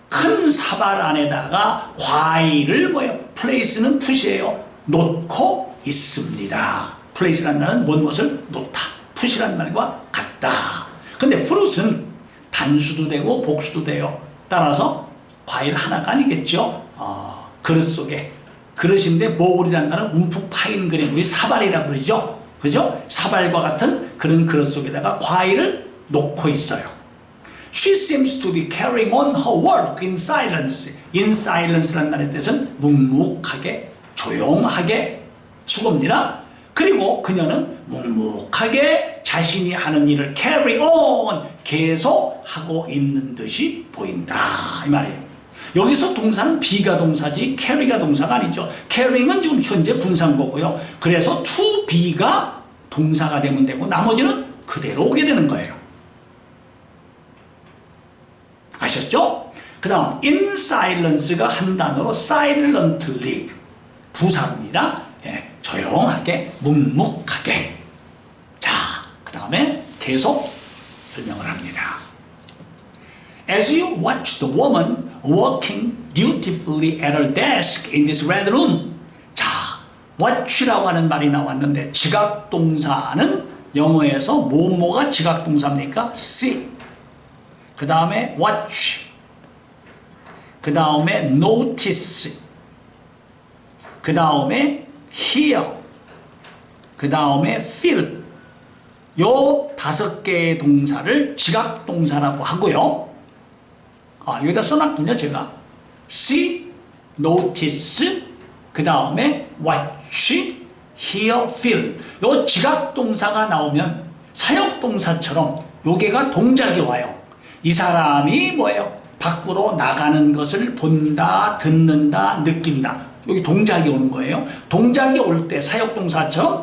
큰 사발 안에다가 과일을 뭐예요? place는 put이에요. 놓고 있습니다. place라는 말은 무엇을 놓다. put이라는 말과 같다. 근데 fruit은 단수도 되고 복수도 돼요. 따라서 과일 하나가 아니겠죠. 그릇 속에. 그릇인데 bowl이라는 말은 움푹 파인 그릇, 우리 사발이라고 그러죠. 그죠? 사발과 같은 그런 그릇 속에다가 과일을 놓고 있어요. She seems to be carrying on her work in silence. In silence라는 말의 뜻은 묵묵하게, 조용하게 수고입니다. 그리고 그녀는 묵묵하게 자신이 하는 일을 carry on, 계속 하고 있는 듯이 보인다. 이 말이에요. 여기서 동사는 be가 동사지 carry가 동사가 아니죠. carrying은 지금 현재 분사인 거고요. 그래서 to be가 동사가 되면 되고 나머지는 그대로 오게 되는 거예요. 아셨죠? 그 다음 in silence가 한 단어로 silently 부사입니다. 예, 조용하게 묵묵하게. 자, 그 다음에 계속 설명을 합니다. As you watch the woman working dutifully at her desk in this red room. 자, watch라고 하는 말이 나왔는데 지각동사는 영어에서 뭐뭐가 지각동사입니까? see. 그 다음에 watch. 그 다음에 notice. 그 다음에 hear. 그 다음에 feel. 요 5개의 동사를 지각동사라고 하고요. 여기다 써놨군요, 제가. see, notice, 그 다음에 watch, hear, feel. 요 지각동사가 나오면 사역동사처럼 요게가 동작이 와요. 이 사람이 뭐예요? 밖으로 나가는 것을 본다, 듣는다, 느낀다. 여기 동작이 오는 거예요. 동작이 올 때 사역동사처럼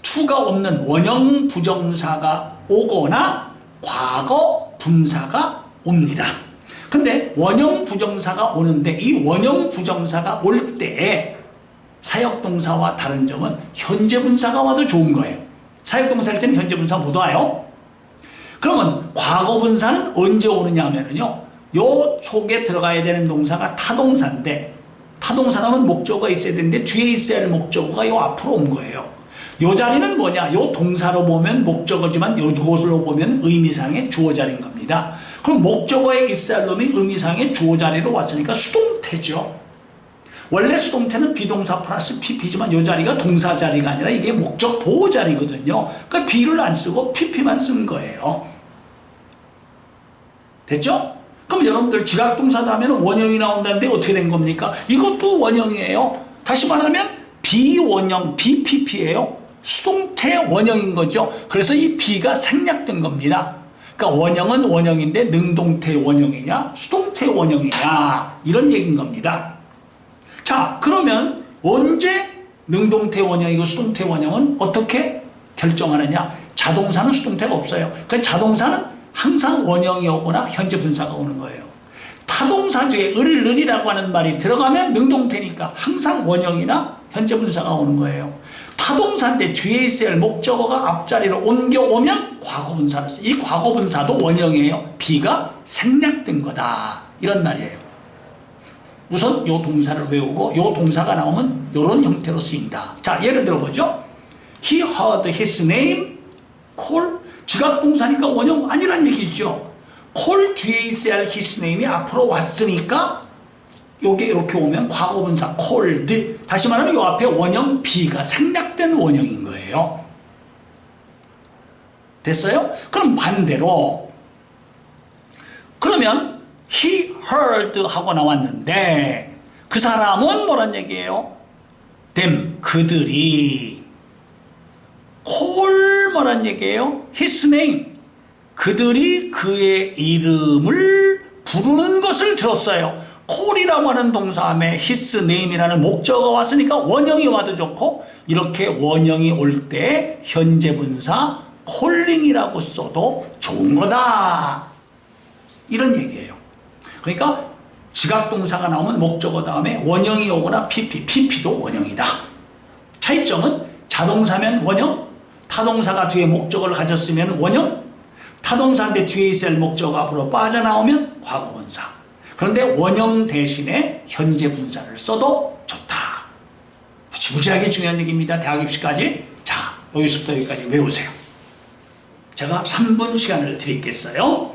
to가 없는 원형 부정사가 오거나 과거 분사가 옵니다. 근데 원형 부정사가 오는데 이 원형 부정사가 올 때 사역동사와 다른 점은 현재 분사가 와도 좋은 거예요. 사역동사일 때는 현재 분사 못 와요. 그러면 과거 분사는 언제 오느냐 하면요. 요 속에 들어가야 되는 동사가 타동사인데 타동사라면 목적어가 있어야 되는데 뒤에 있어야 할 목적어가 요 앞으로 온 거예요. 요 자리는 뭐냐? 요 동사로 보면 목적어지만 요것으로 보면 의미상의 주어 자리인 겁니다. 그럼 목적어에 있어야 할 놈이 의미상의 주어 자리로 왔으니까 수동태죠. 원래 수동태는 비동사 플러스 pp지만 요 자리가 동사 자리가 아니라 이게 목적 보호 자리거든요. 그러니까 be를 안 쓰고 pp만 쓴 거예요. 됐죠? 그럼 여러분들 지각동사 다음에는 원형이 나온다는데 어떻게 된 겁니까? 이것도 원형이에요. 다시 말하면 비원형, BPP예요. 수동태 원형인 거죠. 그래서 이 B가 생략된 겁니다. 그러니까 원형은 원형인데 능동태 원형이냐 수동태 원형이냐 이런 얘기인 겁니다. 자, 그러면 언제 능동태 원형이고 수동태 원형은 어떻게 결정하느냐? 자동사는 수동태가 없어요. 그러니까 자동사는 항상 원형이 오거나 현재 분사가 오는 거예요. 타동사 중에 을이라고 하는 말이 들어가면 능동태니까 항상 원형이나 현재 분사가 오는 거예요. 타동사인데 뒤에 있어야 할 목적어가 앞자리로 옮겨오면 과거분사를 써요. 이 과거분사도 원형이에요. B가 생략된 거다. 이런 말이에요. 우선 요 동사를 외우고 요 동사가 나오면 요런 형태로 쓰인다. 자, 예를 들어보죠. He heard his name call. 지각동사니까 원형 아니란 얘기죠. call 뒤에 있어야 할 his name이 앞으로 왔으니까 요게 이렇게 오면 과거분사 called. 다시 말하면 요 앞에 원형 B가 생략된 원형인 거예요. 됐어요? 그럼 반대로 그러면 he heard 하고 나왔는데 그 사람은 뭐란 얘기예요? them, 그들이 call 뭐란 얘기예요? his name, 그들이 그의 이름을 부르는 것을 들었어요. call이라고 하는 동사함에 his name이라는 목적어가 왔으니까 원형이 와도 좋고 이렇게 원형이 올 때 현재 분사 calling이라고 써도 좋은 거다. 이런 얘기예요. 그러니까 지각동사가 나오면 목적어 다음에 원형이 오거나 pp도 원형이다. 차이점은 자동사면 원형, 타동사가 뒤에 목적어를 가졌으면 원형, 타동사인데 뒤에 있어야 할 목적어가 앞으로 빠져나오면 과거분사. 그런데 원형 대신에 현재 분사를 써도 좋다. 무지무지하게 중요한 얘기입니다. 대학 입시까지. 자, 여기서부터 여기까지 외우세요. 제가 3분 시간을 드리겠어요.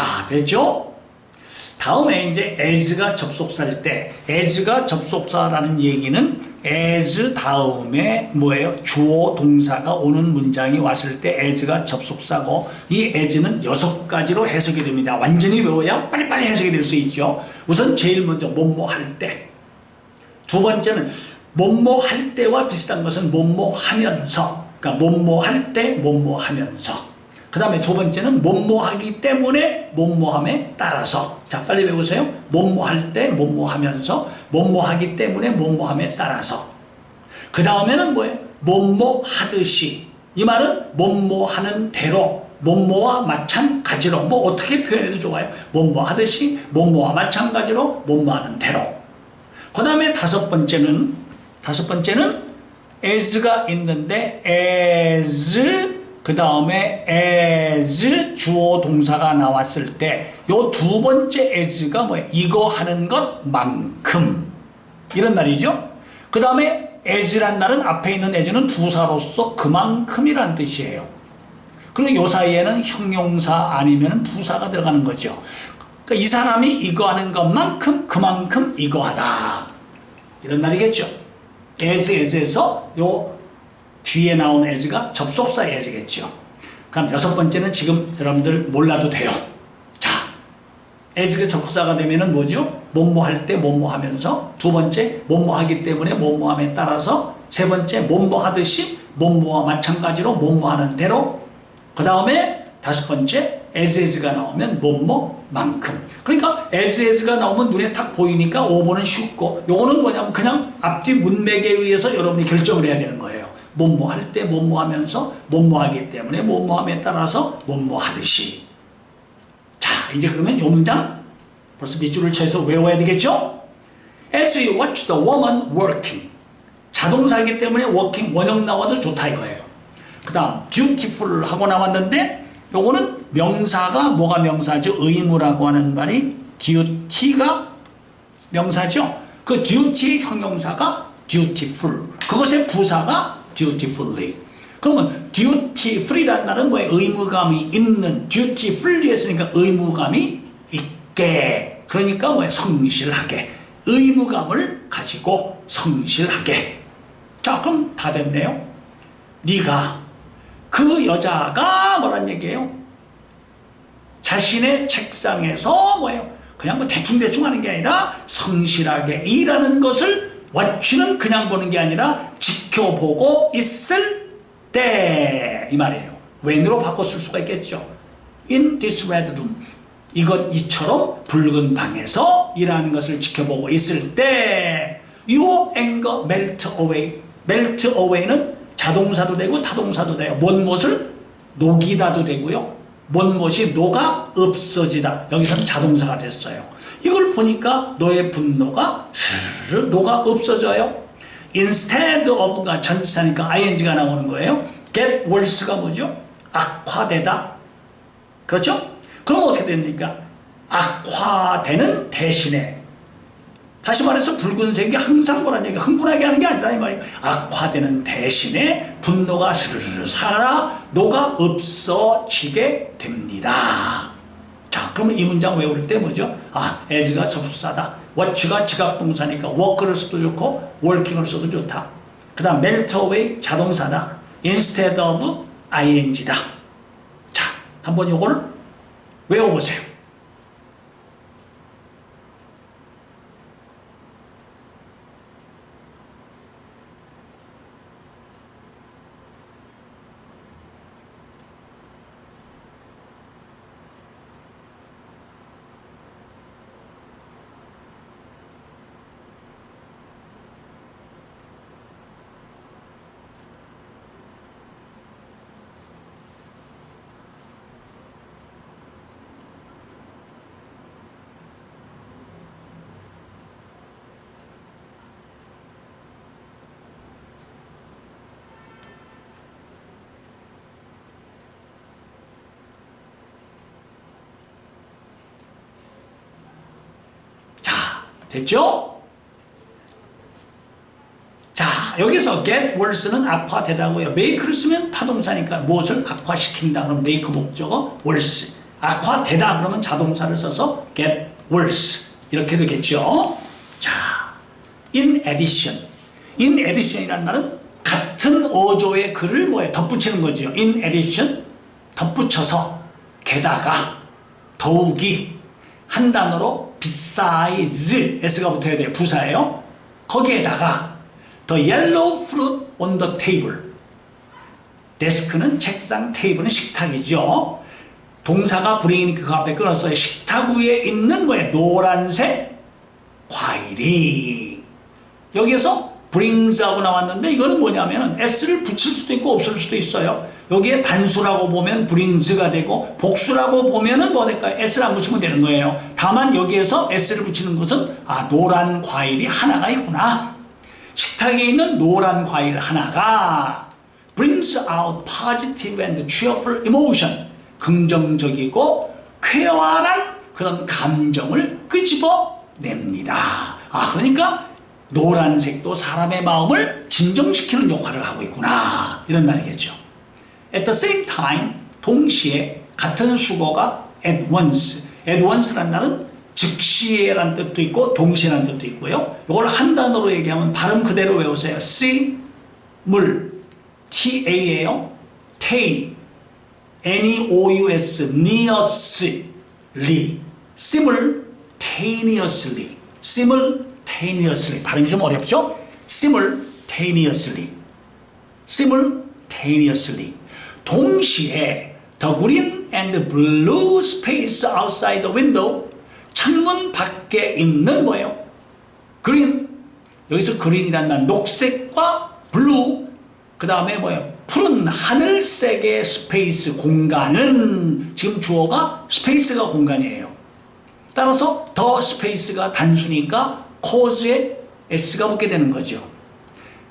자, 됐죠? 다음에 이제 as가 접속사일 때, as가 접속사라는 얘기는 as 다음에 뭐예요? 주어 동사가 오는 문장이 왔을 때 as가 접속사고, 이 as는 6가지로 해석이 됩니다. 완전히 외워야 빨리빨리 해석이 될 수 있죠. 우선 제일 먼저 뭐뭐 할 때, 두 번째는 뭐뭐 할 때와 비슷한 것은 뭐뭐 하면서, 그러니까 뭐뭐 할 때 뭐뭐 하면서, 그 다음에 두 번째는 뭐뭐 하기 때문에 뭐뭐함에 따라서. 자, 빨리 배우세요. 뭐뭐 할 때 뭐뭐 하면서, 뭐뭐 하기 때문에 뭐뭐함에 따라서. 그 다음에는 뭐예요? 뭐뭐 하듯이. 이 말은 뭐뭐 하는 대로, 뭐뭐와 마찬가지로. 뭐 어떻게 표현해도 좋아요. 뭐뭐 하듯이, 뭐뭐와 마찬가지로, 뭐뭐 하는 대로. 그 다음에 다섯 번째는 as가 있는데 as 그 다음에 as 주어 동사가 나왔을 때 요 두 번째 as가 뭐예요? 이거 하는 것만큼 이런 말이죠. 그 다음에 as란 말은 앞에 있는 as는 부사로서 그만큼이라는 뜻이에요. 그리고 요 사이에는 형용사 아니면 부사가 들어가는 거죠. 그러니까 이 사람이 이거 하는 것만큼 그만큼 이거 하다 이런 말이겠죠. as에서 요 뒤에 나온 as가 접속사 as겠죠. 그럼 여섯 번째는 지금 여러분들 몰라도 돼요. 자, as가 접속사가 되면은 뭐죠? 뭐뭐 할 때 뭐뭐 하면서, 두 번째 뭐뭐 하기 때문에 뭐뭐 함에 따라서, 세 번째 뭐뭐 하듯이 뭐뭐와 마찬가지로 뭐뭐 하는 대로, 그 다음에 다섯 번째 as가 나오면 뭐뭐만큼. 그러니까 as가 나오면 눈에 딱 보이니까 5번은 쉽고, 요거는 뭐냐면 그냥 앞뒤 문맥에 의해서 여러분이 결정을 해야 되는 거예요. 뭐뭐 할 때 뭐뭐 하면서, 뭐뭐 하기 때문에 뭐뭐 함에 따라서 뭐뭐 하듯이. 자, 이제 그러면 요 문장 벌써 밑줄을 쳐서 외워야 되겠죠? As you watch the woman working. 자동사이기 때문에 working 원형 나와도 좋다 이거예요. 그 다음 dutiful 하고 나왔는데 요거는 명사가 뭐가 명사죠? 의무라고 하는 말이 duty가 명사죠. 그 duty의 형용사가 dutiful. 그것의 부사가 dutifully. 그러면 dutiful이라는 말은 뭐예요? 의무감이 있는. dutifully 했으니까 의무감이 있게. 그러니까 뭐예요? 성실하게. 의무감을 가지고 성실하게. 자, 그럼 다 됐네요. 네가 그 여자가 뭐란 얘기예요? 자신의 책상에서 뭐예요? 그냥 뭐 대충대충 하는 게 아니라 성실하게 일하는 것을 watch는 그냥 보는 게 아니라 지켜보고 있을 때 이 말이에요. when으로 바꿔 쓸 수가 있겠죠. In this red room. 이처럼 붉은 방에서 일하는 것을 지켜보고 있을 때 your anger melt away. melt away는 자동사도 되고 타동사도 돼요. 못못을 녹이다도 되고요. 못못이 녹아 없어지다. 여기서는 자동사가 됐어요. 이걸 보니까 너의 분노가 스르르 녹아 없어져요. Instead of가 전치사니까 ing가 나오는 거예요. Get worse가 뭐죠? 악화되다. 그렇죠? 그럼 어떻게 됩니까? 악화되는 대신에, 다시 말해서 붉은색이 항상 뭐란 얘기, 흥분하게 하는 게 아니다 이 말이에요. 악화되는 대신에 분노가 스르르 살아 녹아 없어지게 됩니다. 자, 그러면 이 문장 외울 때 뭐죠? 아, as가 접속사다. watch가 지각동사니까 work를 써도 좋고 working을 써도 좋다. 그 다음 melt away 자동사다. instead of ing다. 자, 한번 요걸 외워보세요. 됐죠? 자, 여기서 get worse는 악화되다고요. make를 쓰면 타동사니까 무엇을 악화시킨다. 그럼 make 목적어 worse. 악화되다 그러면 자동사를 써서 get worse 이렇게 되겠죠. 자, in addition. in addition이라는 말은 같은 어조의 글을 뭐에 덧붙이는 거죠. in addition, 덧붙여서 게다가 더욱이 한 단어로 besides s가 붙어야 돼요. 부사예요. 거기에다가 the yellow fruit on the table. 데스크는 책상, 테이블은 식탁이죠. 동사가 bring이니까 그 앞에 끊었어요. 식탁 위에 있는 뭐예요? 노란색 과일이. 여기에서 brings하고 나왔는데 이거는 뭐냐면은 s를 붙일 수도 있고 없을 수도 있어요. 여기에 단수라고 보면 brings가 되고 복수라고 보면은 뭐 될까요? s를 안 붙이면 되는 거예요. 다만 여기에서 s를 붙이는 것은 노란 과일이 하나가 있구나. 식탁에 있는 노란 과일 하나가 brings out positive and cheerful emotion. 긍정적이고 쾌활한 그런 감정을 끄집어냅니다. 그러니까 노란색도 사람의 마음을 진정시키는 역할을 하고 있구나. 이런 말이겠죠. At the same time, 동시에 같은 수거가 at once. at once라는 말은 즉시에라는 뜻도 있고 동시에라는 뜻도 있고요. 이걸 한 단어로 얘기하면 발음 그대로 외우세요. C, 물, TA예요. 테이, N-E-O-U-S, neously, simultaneously, simultaneously. 발음이 좀 어렵죠? simultaneously, simultaneously. 동시에 the green and blue space outside the window. 창문 밖에 있는 뭐예요? green. 여기서 green이란 말, 녹색과 blue. 그 다음에 뭐예요? 푸른 하늘색의 스페이스 공간은 지금 주어가 스페이스가 공간이에요. 따라서 더 스페이스가 단수니까 cause에 s가 붙게 되는 거죠.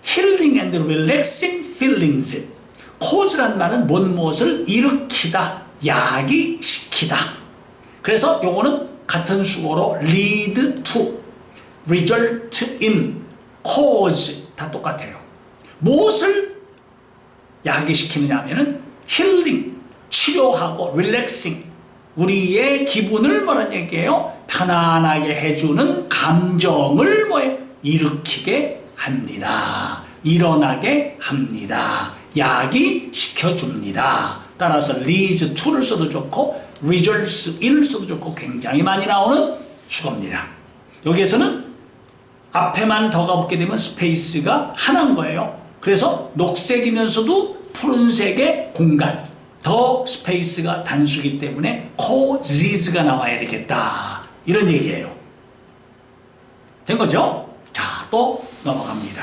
Healing and relaxing feelings. cause란 말은 무엇을 일으키다, 야기시키다. 그래서 요거는 같은 수어로 lead to, result in, cause 다 똑같아요. 무엇을 야기시키느냐 하면은 힐링, 치료하고 릴렉싱, 우리의 기분을 뭐란 얘기예요? 편안하게 해주는 감정을 일으키게 합니다. 일어나게 합니다. 야기시켜줍니다. 따라서 leads to를 써도 좋고 results in을 써도 좋고 굉장히 많이 나오는 수거입니다. 여기에서는 앞에만 더가 붙게 되면 스페이스가 하나인 거예요. 그래서 녹색이면서도 푸른색의 공간, 더 스페이스가 단수이기 때문에 causes가 나와야 되겠다. 이런 얘기예요. 된 거죠? 자, 또 넘어갑니다.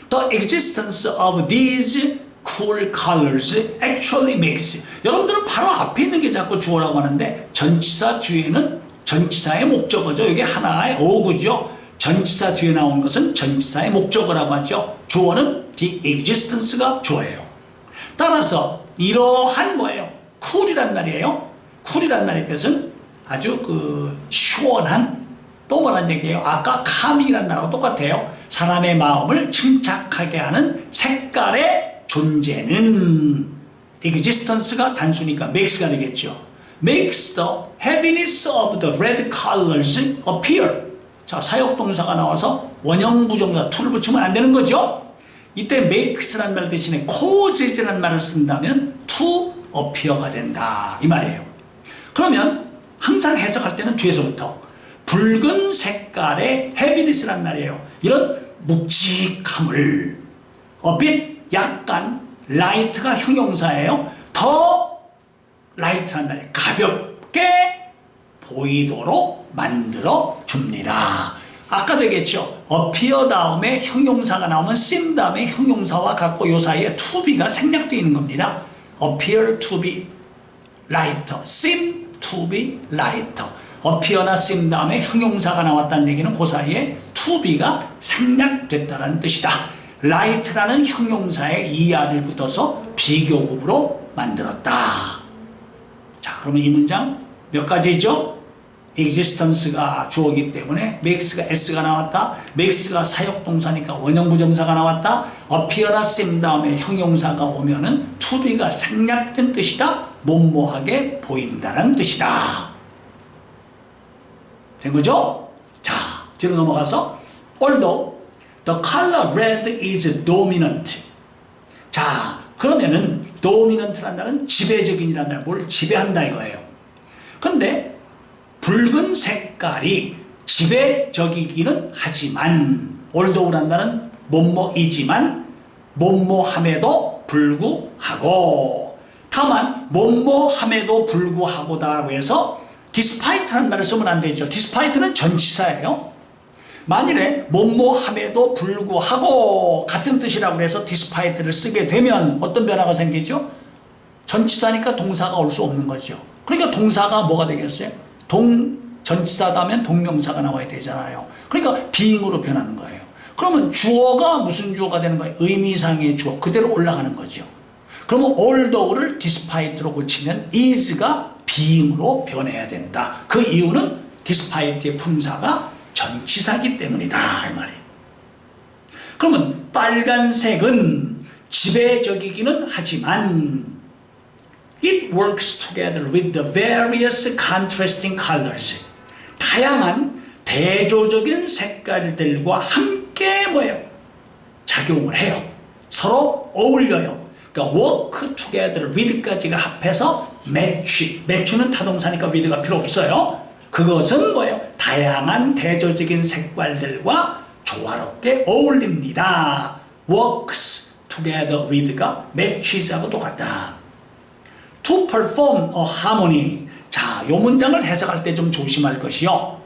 The existence of these cool colors actually makes. 여러분들은 바로 앞에 있는 게 자꾸 주어라고 하는데 전치사 뒤에는 전치사의 목적어죠. 이게 하나의 어구죠. 전치사 뒤에 나온 것은 전치사의 목적어라고 하죠. 주어는 the existence가 주어예요. 따라서 이러한 뭐예요? cool이란 말이에요. cool이란 말의 뜻은 아주 시원한, 또 뭐란 얘기예요? 아까 calm이란 말하고 똑같아요. 사람의 마음을 침착하게 하는 색깔의 존재는 existence가 단수니까 makes가 되겠죠. makes the heaviness of the red colors appear. 자, 사역동사가 나와서 원형부정사 to를 붙이면 안 되는 거죠. 이때 makes라는 말 대신에 causes라는 말을 쓴다면 to appear가 된다 이 말이에요. 그러면 항상 해석할 때는 뒤에서부터 붉은 색깔의 heaviness라는 말이에요. 이런 묵직함을 a bit 약간 light가 형용사예요. 더 light란 말이에요. 가볍게 보이도록 만들어 줍니다. 아까도 얘기했죠. appear 다음에 형용사가 나오면 seem 다음에 형용사와 같고 요 사이에 to be가 생략되어 있는 겁니다. appear to be lighter, seem to be lighter. appear나 seem 다음에 형용사가 나왔다는 얘기는 그 사이에 to be가 생략됐다는 뜻이다. light라는 형용사에 er을 붙어서 비교급으로 만들었다. 자, 그러면 이 문장 몇 가지죠? existence가 주어이기 때문에 makes가 s가 나왔다. makes가 사역동사니까 원형부정사가 나왔다. appear나 seem 다음에 형용사가 오면은 to be가 생략된 뜻이다. 뭐뭐하게 보인다는 뜻이다. 된 거죠? 자, 뒤로 넘어가서 although the color red is dominant. 자, 그러면은 dominant라는 말은 지배적인이라는 말, 뭘 지배한다 이거예요. 근데 붉은 색깔이 지배적이기는 하지만 although라는 말은 뭐뭐이지만 뭐뭐함에도 불구하고, 다만 뭐뭐함에도 불구하고다라고 해서 despite라는 말을 쓰면 안 되죠. despite는 전치사예요. 만일에 뭐뭐함에도 불구하고 같은 뜻이라고 해서 despite를 쓰게 되면 어떤 변화가 생기죠? 전치사니까 동사가 올 수 없는 거죠. 그러니까 동사가 뭐가 되겠어요? 전치사다면 동명사가 나와야 되잖아요. 그러니까 being으로 변하는 거예요. 그러면 주어가 무슨 주어가 되는 거예요? 의미상의 주어 그대로 올라가는 거죠. 그러면 although를 despite로 고치면 is가 being으로 변해야 된다. 그 이유는 despite의 품사가 전치사기 때문이다 이 말이에요. 그러면 빨간색은 지배적이기는 하지만 it works together with the various contrasting colors. 다양한 대조적인 색깔들과 함께 뭐예요? 작용을 해요. 서로 어울려요. 그러니까 work together with까지가 합해서 match는 타동사니까 with가 필요 없어요. 그것은 뭐예요? 다양한 대조적인 색깔들과 조화롭게 어울립니다. works together with가 matches하고 똑같다. to perform a harmony. 자, 이 문장을 해석할 때 좀 조심할 것이요.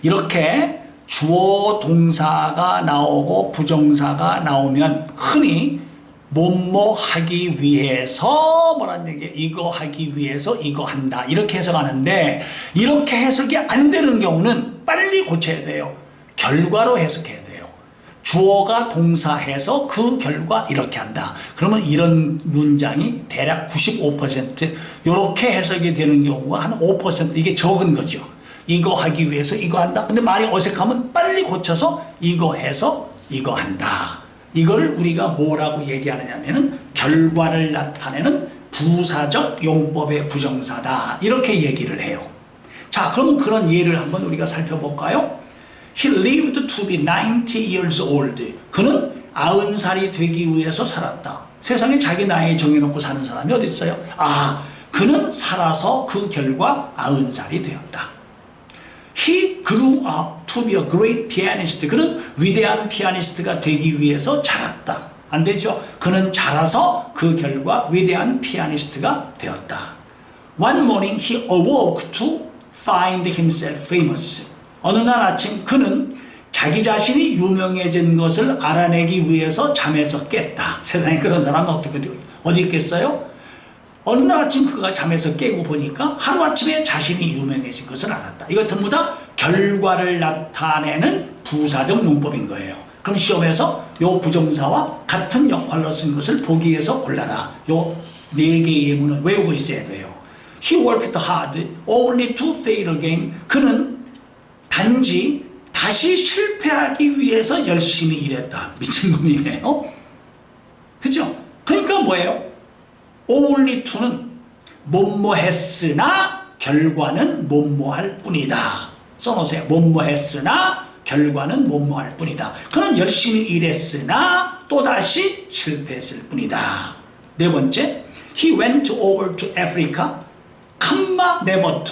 이렇게 주어 동사가 나오고 부정사가 나오면 흔히 뭐뭐 하기 위해서 뭐라는 얘기예요? 이거 하기 위해서 이거 한다. 이렇게 해석하는데 이렇게 해석이 안 되는 경우는 빨리 고쳐야 돼요. 결과로 해석해야 돼요. 주어가 동사해서 그 결과 이렇게 한다. 그러면 이런 문장이 대략 95% 이렇게 해석이 되는 경우가 한 5% 이게 적은 거죠. 이거 하기 위해서 이거 한다. 근데 말이 어색하면 빨리 고쳐서 이거 해서 이거 한다. 이걸 우리가 뭐라고 얘기하느냐면은 결과를 나타내는 부사적 용법의 부정사다. 이렇게 얘기를 해요. 자, 그러면 그런 예를 한번 우리가 살펴볼까요? He lived to be 90 years old. 그는 90살이 되기 위해서 살았다. 세상에 자기 나이 정해놓고 사는 사람이 어디 있어요? 아, 그는 살아서 그 결과 90살이 되었다. He grew up to be a great pianist. 그는 위대한 피아니스트가 되기 위해서 자랐다. 안 되죠? 그는 자라서 그 결과 위대한 피아니스트가 되었다. One morning he awoke to find himself famous. 어느 날 아침 그는 자기 자신이 유명해진 것을 알아내기 위해서 잠에서 깼다. 세상에 그런 사람은 어디 있겠어요? 어느 날 아침 그가 잠에서 깨고 보니까 하루아침에 자신이 유명해진 것을 알았다. 이거 전부 다 결과를 나타내는 부사적 용법인 거예요. 그럼 시험에서 요 부정사와 같은 역할로 쓴 것을 보기 위해서 골라라. 요 4개의 예문을 외우고 있어야 돼요. He worked hard only to fail again. 그는 단지 다시 실패하기 위해서 열심히 일했다. 미친놈이네요. 그죠? 그러니까 뭐예요? only to는 뭐뭐 했으나 결과는 뭐뭐할 뿐이다. 써놓으세요. 뭐뭐 했으나 결과는 뭐뭐할 뿐이다. 그는 열심히 일했으나 또다시 실패했을 뿐이다. 네 번째, he went over to Africa, never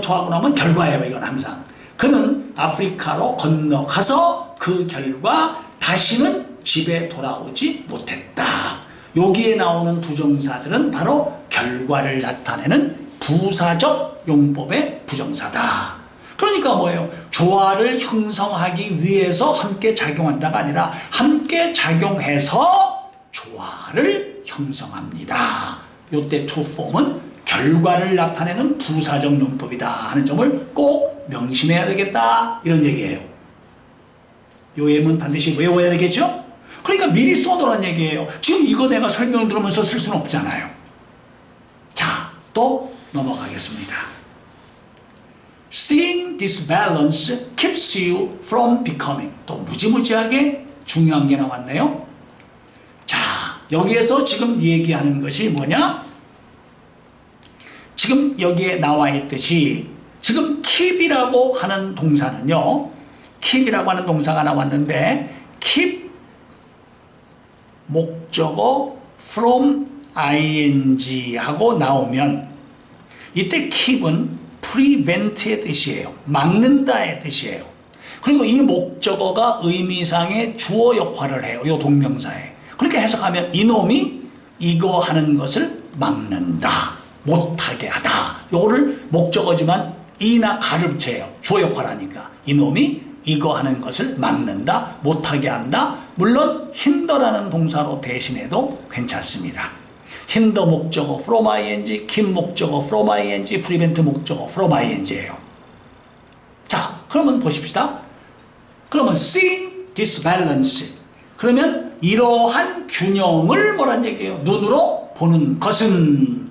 to 하고 나면 결과예요. 이건 항상. 그는 아프리카로 건너가서 그 결과 다시는 집에 돌아오지 못했다. 여기에 나오는 부정사들은 바로 결과를 나타내는 부사적 용법의 부정사다. 그러니까 뭐예요? 조화를 형성하기 위해서 함께 작용한다가 아니라 함께 작용해서 조화를 형성합니다. 요때 to form은 결과를 나타내는 부사적 용법이다 하는 점을 꼭 명심해야 되겠다 이런 얘기예요. 요 예문 반드시 외워야 되겠죠? 그러니까 미리 써놓으란 얘기예요. 지금 이거 내가 설명 들으면서 쓸 수는 없잖아요. 자, 또 넘어가겠습니다. Seeing this balance keeps you from becoming. 또 무지무지하게 중요한 게 나왔네요. 자, 여기에서 지금 얘기하는 것이 뭐냐? 지금 여기에 나와 있듯이 지금 keep이라고 하는 동사는요, keep이라고 하는 동사가 나왔는데 keep 목적어 from ing 하고 나오면 이때 keep은 prevent의 뜻이에요. 막는다의 뜻이에요. 그리고 이 목적어가 의미상의 주어 역할을 해요. 이 동명사에. 그렇게 해석하면 이놈이 이거 하는 것을 막는다, 못하게 하다. 요거를 목적어지만 이나 가를 붙여요. 주어 역할 하니까 이놈이 이거 하는 것을 막는다, 못하게 한다. 물론 hinder라는 동사로 대신해도 괜찮습니다. hinder 목적어 from ing, keep 목적어 from ing, prevent 목적어 from ing예요. 자, 그러면 보십시다. 그러면 seeing this balance, 그러면 이러한 균형을 뭐란 얘기예요? 눈으로 보는 것은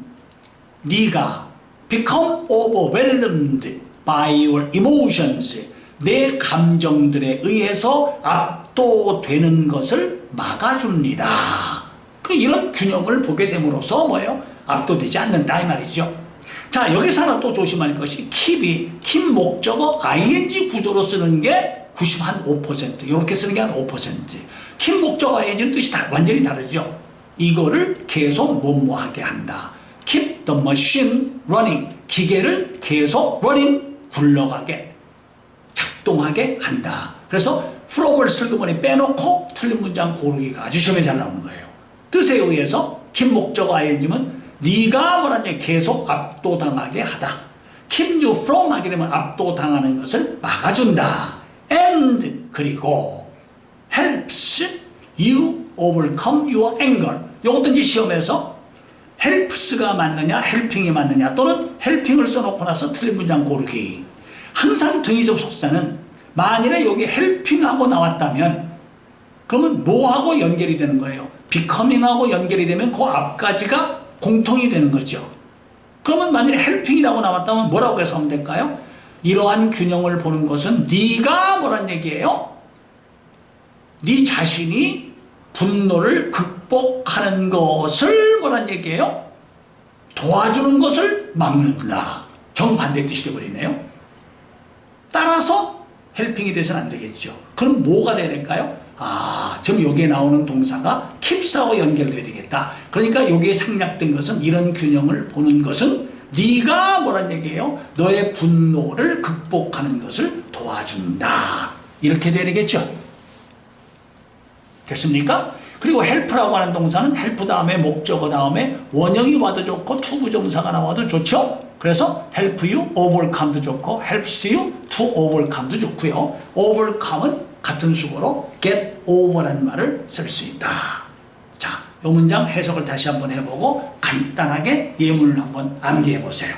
네가 become overwhelmed by your emotions, 내 감정들에 의해서 압도되는 것을 막아줍니다. 이런 균형을 보게 됨으로써 뭐예요? 압도되지 않는다 이 말이죠. 자, 여기서 하나 또 조심할 것이 keep이 keep 목적어 ing 구조로 쓰는 게 95% 이렇게 쓰는 게 한 5%. keep 목적어 ing는 뜻이 완전히 다르죠. 이거를 계속 뭐뭐하게 한다. keep the machine running, 기계를 계속 running, 굴러가게, 작동하게 한다. 그래서 from을 슬그머니 빼놓고 틀린 문장 고르기가 아주 시험에 잘 나오는 거예요. 뜻에 의해서 keep 목적어 ing는 네가 뭐라냐 계속 압도당하게 하다. keep you from 하게 되면 압도당하는 것을 막아준다. and 그리고 helps you overcome your anger. 요것도 이제 시험에서 helps가 맞느냐 helping이 맞느냐 또는 helping을 써놓고 나서 틀린 문장 고르기. 항상 등위 접속사는 만일에 여기 helping하고 나왔다면 그러면 뭐하고 연결이 되는 거예요? becoming하고 연결이 되면 그 앞까지가 공통이 되는 거죠. 그러면 만일에 helping이라고 나왔다면 뭐라고 해석하면 될까요? 이러한 균형을 보는 것은 네가 뭐란 얘기예요? 네 자신이 분노를 극복하는 것을 뭐란 얘기예요? 도와주는 것을 막는다. 정반대 뜻이 되어버리네요. 따라서 헬핑이 돼서는 안 되겠죠. 그럼 뭐가 돼야 될까요? 지금 여기에 나오는 동사가 keeps하고 연결돼야 되겠다. 그러니까 여기에 생략된 것은 이런 균형을 보는 것은 네가 뭐란 얘기예요? 너의 분노를 극복하는 것을 도와준다. 이렇게 돼야 되겠죠. 됐습니까? 그리고 help라고 하는 동사는 help 다음에 목적어 다음에 원형이 와도 좋고 투부정사가 나와도 좋죠. 그래서 help you overcome도 좋고 helps you to overcome도 좋고요. overcome은 같은 수고로 get over라는 말을 쓸 수 있다. 자, 이 문장 해석을 다시 한번 해보고 간단하게 예문을 한번 암기해 보세요.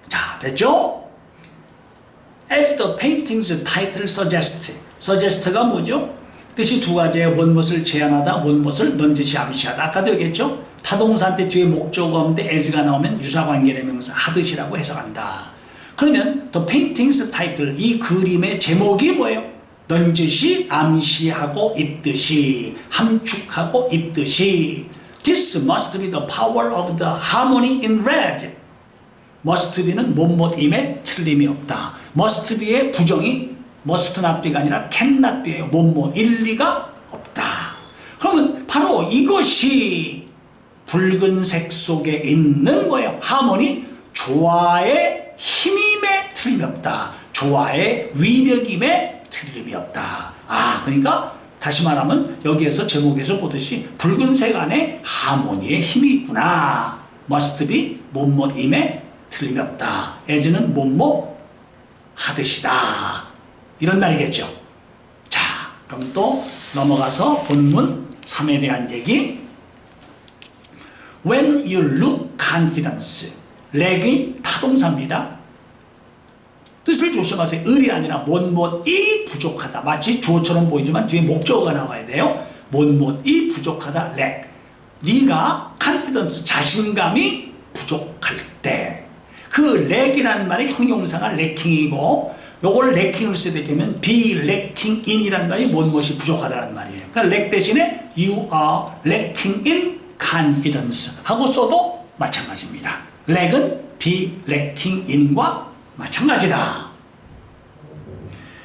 자, 됐죠? As the painting's title suggests. suggest가 뭐죠? 뜻이 두 가지예요. 뭔것을 제안하다, 뭔것을 넌지시 암시하다. 아까도 얘기했죠? 타동사한테 뒤에 목적어 없는데 as가 나오면 유사관계대명사 하듯이라고 해석한다. 그러면 the painting's title, 이 그림의 제목이 뭐예요? 넌지시 암시하고 있듯이, 함축하고 있듯이. This must be the power of the harmony in red. must be는 뭐뭐임에 틀림이 없다. must be의 부정이 must not be가 아니라 can not be예요. 뭐뭐 일리가 없다. 그러면 바로 이것이 붉은색 속에 있는 뭐예요? 하모니, 조화의 힘이 틀림이 없다. 조화의 위력임에 틀림이 없다. 그러니까 다시 말하면 여기에서 제목에서 보듯이 붉은색 안에 하모니의 힘이 있구나. must be 뭐뭐임에 틀림이 없다. as는 뭐뭐 하듯이다. 이런 말이겠죠. 자, 그럼 또 넘어가서 본문 3에 대한 얘기. When you look confidence. 렉이 타동사입니다. 뜻을 조심하세요. 을이 아니라 못못이 부족하다. 마치 주어처럼 보이지만 뒤에 목적어가 나와야 돼요. 못못이 부족하다. 렉. 네가 confidence 자신감이 부족할 때. 그 렉이라는 말이 형용사가 래킹이고 요걸 래킹을 쓰게 되면 be lacking in이라는 말이 못못이 부족하다는 말이에요. 그러니까 렉 대신에 you are lacking in confidence 하고 써도 마찬가지입니다. 렉은 be lacking in과 마찬가지다.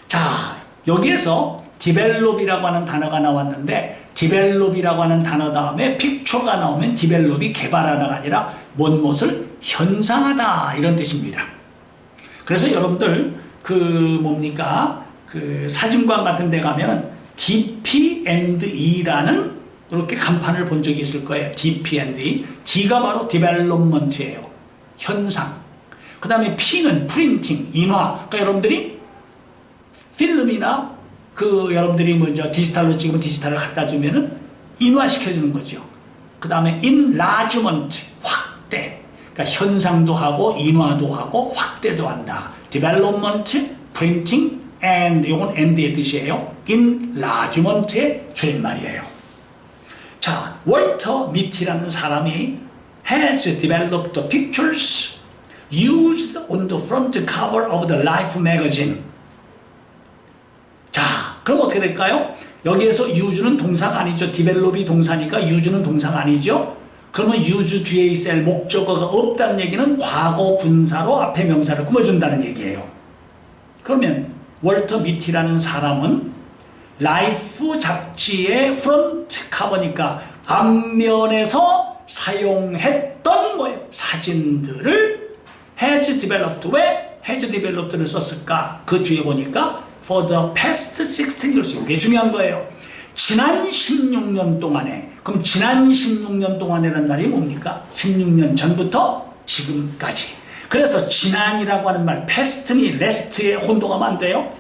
자, 여기에서 develop이라고 하는 단어가 나왔는데 develop이라고 하는 단어 다음에 picture가 나오면 develop이 개발하다가 아니라 못못을 현상하다 이런 뜻입니다. 그래서 여러분들 그 사진관 같은 데 가면은 DP&E라는 이렇게 간판을 본 적이 있을 거예요. DP&E. D가 바로 development예요. 현상. 그 다음에 P는 프린팅, 인화. 그러니까 여러분들이 필름이나 여러분들이 먼저 디지털로 찍으면 디지털을 갖다 주면은 인화시켜주는 거죠. 그 다음에 enlargement, 확대. 그러니까 현상도 하고, 인화도 하고, 확대도 한다. development, printing, and, 요건 and의 뜻이에요. enlargement의 줄임말이에요. 자, 월터 미티라는 사람이 has developed pictures used on the front cover of the Life magazine. 자, 그럼 어떻게 될까요? 여기에서 use는 동사가 아니죠. develop이 동사니까 use는 동사가 아니죠. 그러면 use 뒤에 있어야 할 목적어가 없다는 얘기는 과거 분사로 앞에 명사를 꾸며준다는 얘기예요. 그러면 월터 미티라는 사람은 라이프 잡지의 프론트 커버니까 앞면에서 사용했던 사진들을 has developed. 왜 has developed를 썼을까? 그 뒤에 보니까 for the past 16 years. 이게 중요한 거예요. 지난 16년 동안에. 그럼 지난 16년 동안이라는 말이 뭡니까? 16년 전부터 지금까지. 그래서 지난이라고 하는 말 past니 last에 혼동하면 안 돼요.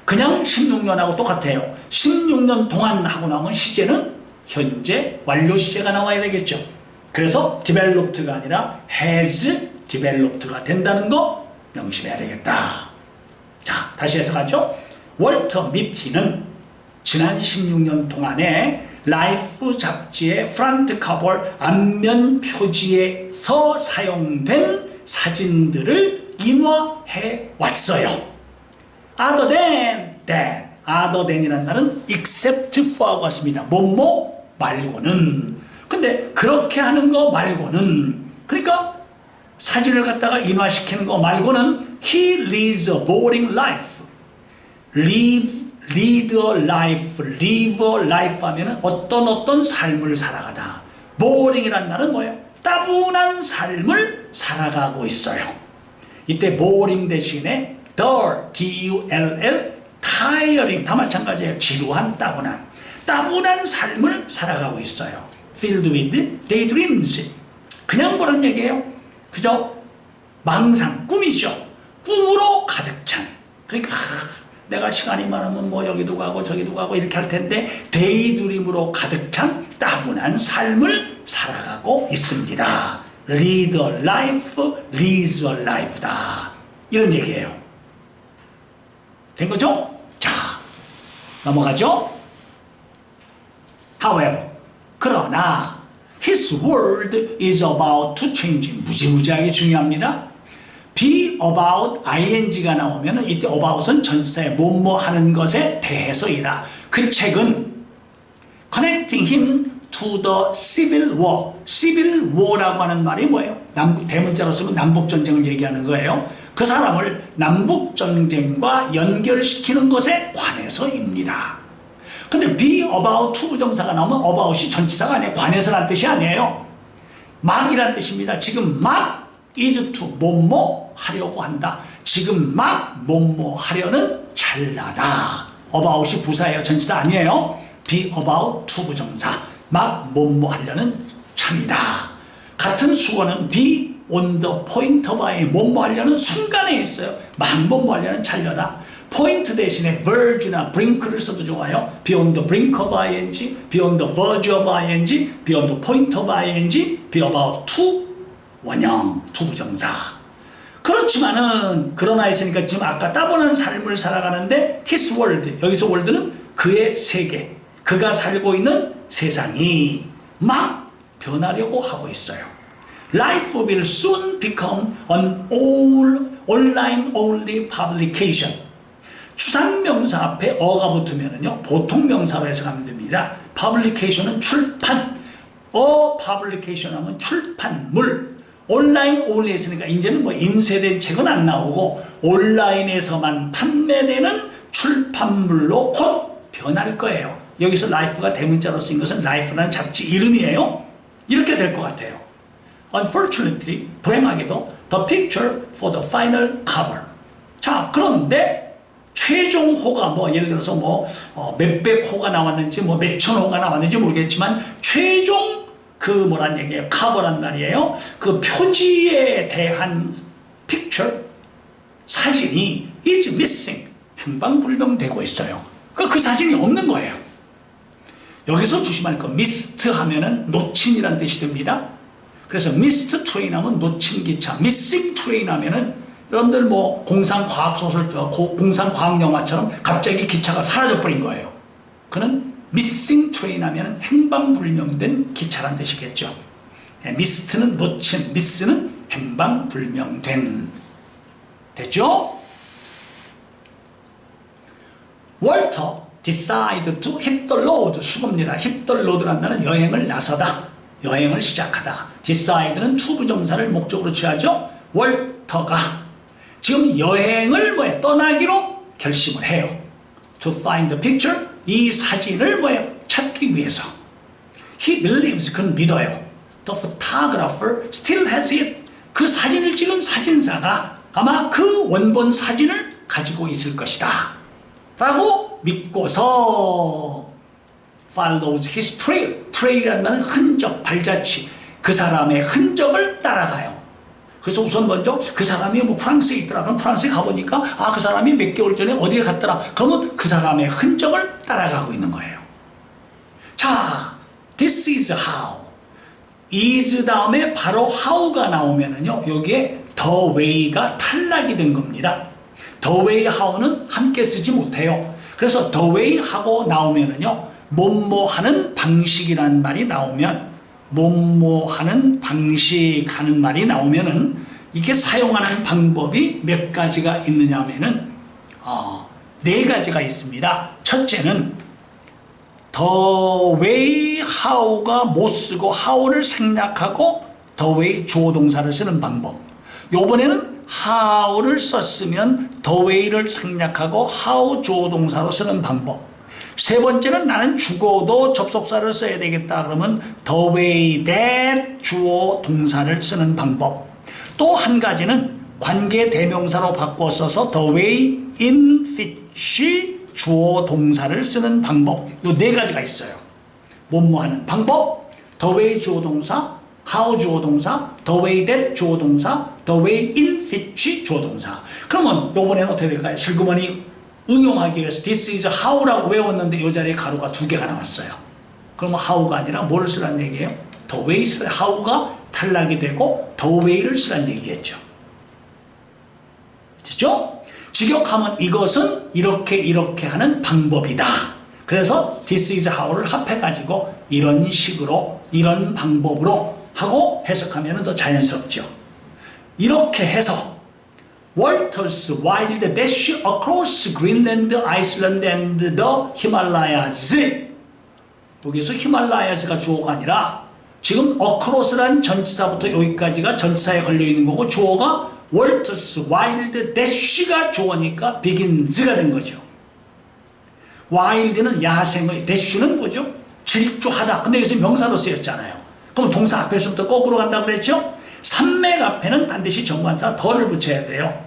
그냥 16년하고 똑같아요. 16년 동안 하고 나오면 시제는 현재 완료 시제가 나와야 되겠죠. 그래서 developed가 아니라 has developed가 된다는 거 명심해야 되겠다. 자, 다시 해석하죠. 월터 미티는 지난 16년 동안에 라이프 잡지의 프런트 커버 앞면 표지에서 사용된 사진들을 인화해 왔어요. Other than that. Other than이라는 말은 except for하고 왔습니다. 뭐뭐 말고는. 근데 그렇게 하는 거 말고는, 그러니까 사진을 갖다가 인화시키는 거 말고는 he leads a boring life. lead a life, live a life 하면은 어떤 삶을 살아가다. boring이란 말은 뭐예요? 따분한 삶을 살아가고 있어요. 이때 boring 대신에 dull, D-U-L-L, tiring, 다 마찬가지예요. 지루한, 따분한 삶을 살아가고 있어요. filled with daydreams. 그냥 보란 얘기예요. 그저 망상, 꿈이죠. 꿈으로 가득 찬. 그러니까 내가 시간이 많으면 뭐 여기도 가고 저기도 가고 이렇게 할 텐데 데이드림으로 가득 찬 따분한 삶을 살아가고 있습니다. Lead a life, leads a life다. 이런 얘기예요. 된 거죠? 자, 넘어가죠. However, 그러나 His word is about to change. 무지무지하게 중요합니다. be about ing가 나오면 이때 about은 전치사의 뭐뭐 하는 것에 대해서이다. 그 책은 connecting him to the civil war. civil war라고 하는 말이 뭐예요? 대문자로 쓰면 남북전쟁을 얘기하는 거예요. 그 사람을 남북전쟁과 연결시키는 것에 관해서입니다. 근데 be about to 부정사가 나오면 about이 전치사가 아니에요. 관해서라는 뜻이 아니에요. 막이란 뜻입니다. 지금 막 is to 뭐뭐 하려고 한다. 지금 막 뭐뭐 하려는 찰나다. about이 부사예요. 전치사 아니에요. be about to 부정사. 막 뭐뭐 하려는 참이다. 같은 수어는 be on the point of에 뭐뭐 하려는 순간에 있어요. 막 뭐뭐 하려는 찰려다. 포인트 대신에 verge나 brink를 써도 좋아요. be on the brink of ing, be on the verge of ing, be on the point of ing, be about to 원형, to 부정사. 그렇지만은 그러나 있으니까 지금 아까 따분한 삶을 살아가는데 his world, 여기서 world는 그의 세계, 그가 살고 있는 세상이 막 변하려고 하고 있어요. Life will soon become an online only publication. 추상명사 앞에 어가 붙으면은요, 보통 명사로 해석하면 됩니다. publication은 출판, publication 하면 출판물. 온라인 only 했으니까 이제는 뭐 인쇄된 책은 안 나오고 온라인에서만 판매되는 출판물로 곧 변할 거예요. 여기서 life가 대문자로 쓰인 것은 life라는 잡지 이름이에요. 이렇게 될 것 같아요. Unfortunately, 불행하게도 the picture for the final cover. 자, 그런데 최종 호가 뭐 예를 들어서 뭐 몇백 호가 나왔는지 뭐 몇천 호가 나왔는지 모르겠지만 최종 그 뭐란 얘기예요? 커버란 말이에요. 그 표지에 대한 picture, 사진이 is missing, 행방불명되고 있어요. 그 사진이 없는 거예요. 여기서 조심할 거 missed 하면은 놓친이란 뜻이 됩니다. 그래서 missed train 하면 놓친 기차, missing train 하면은 여러분들 뭐 공상과학소설, 공상과학영화처럼 갑자기 기차가 사라져버린 거예요. 그는 missing train 하면 행방불명된 기차란 뜻이겠죠. mist는 놓친, miss는 행방불명된. 됐죠? Walter decided to hit the road. 수고입니다. hit the road라는 말은 여행을 나서다, 여행을 시작하다. decide는 투부정사를 목적으로 취하죠. 월터가 지금 여행을 떠나기로 결심을 해요. To find the picture, 이 사진을 찾기 위해서. He believes, 그는 믿어요. The photographer still has it. 그 사진을 찍은 사진사가 아마 그 원본 사진을 가지고 있을 것이다 라고 믿고서 follows his trail. trail이라는 말은 흔적, 발자취. 그 사람의 흔적을 따라가요. 그래서 우선 먼저 그 사람이 뭐 프랑스에 있더라. 그럼 프랑스에 가보니까 그 사람이 몇 개월 전에 어디에 갔더라. 그러면 그 사람의 흔적을 따라가고 있는 거예요. 자, this is how. is 다음에 바로 how가 나오면은요, 여기에 the way가 탈락이 된 겁니다. the way, how는 함께 쓰지 못해요. 그래서 the way 하고 나오면은요, 뭐뭐 하는 방식이라는 말이 나오면, 뭐뭐 하는 방식 하는 말이 나오면은 이게 사용하는 방법이 몇 가지가 있느냐 하면은 네 가지가 있습니다. 첫째는 the way how가 못 쓰고 how를 생략하고 the way 주어 동사를 쓰는 방법. 요번에는 how를 썼으면 the way를 생략하고 how 주어 동사로 쓰는 방법. 세 번째는 나는 죽어도 접속사를 써야 되겠다. 그러면 the way that 주어 동사를 쓰는 방법. 또 한 가지는 관계 대명사로 바꿔 써서 the way in which 주어 동사를 쓰는 방법. 요 네 가지가 있어요. 뭐뭐 하는 방법, the way 주어 동사, how 주어 동사, the way that 주어 동사, the way in which 주어 동사. 그러면 요번에는 어떻게 될까요? 슬그머니 응용하기 위해서 this is how라고 외웠는데 이 자리에 가로가 2개가 나왔어요. 그러면 how가 아니라 뭐를 쓰라는 얘기예요? the way 쓰라. how가 탈락이 되고 the way를 쓰라는 얘기겠죠. 됐죠? 직역하면 이것은 이렇게 하는 방법이다. 그래서 this is how를 합해가지고 이런 식으로, 이런 방법으로 하고 해석하면 더 자연스럽죠. 이렇게 해서 Walter's wild dash across Greenland, Iceland and the Himalayas. 여기서 히말라야스가 주어가 아니라 지금 across란 전치사부터 여기까지가 전치사에 걸려있는 거고 주어가 Walter's wild dash가 주어니까 begins가 된 거죠. wild는 야생의, dash는 뭐죠? 질주하다. 근데 여기서 명사로 쓰였잖아요. 그럼 동사 앞에서부터 거꾸로 간다고 그랬죠? 산맥 앞에는 반드시 정관사 더를 붙여야 돼요.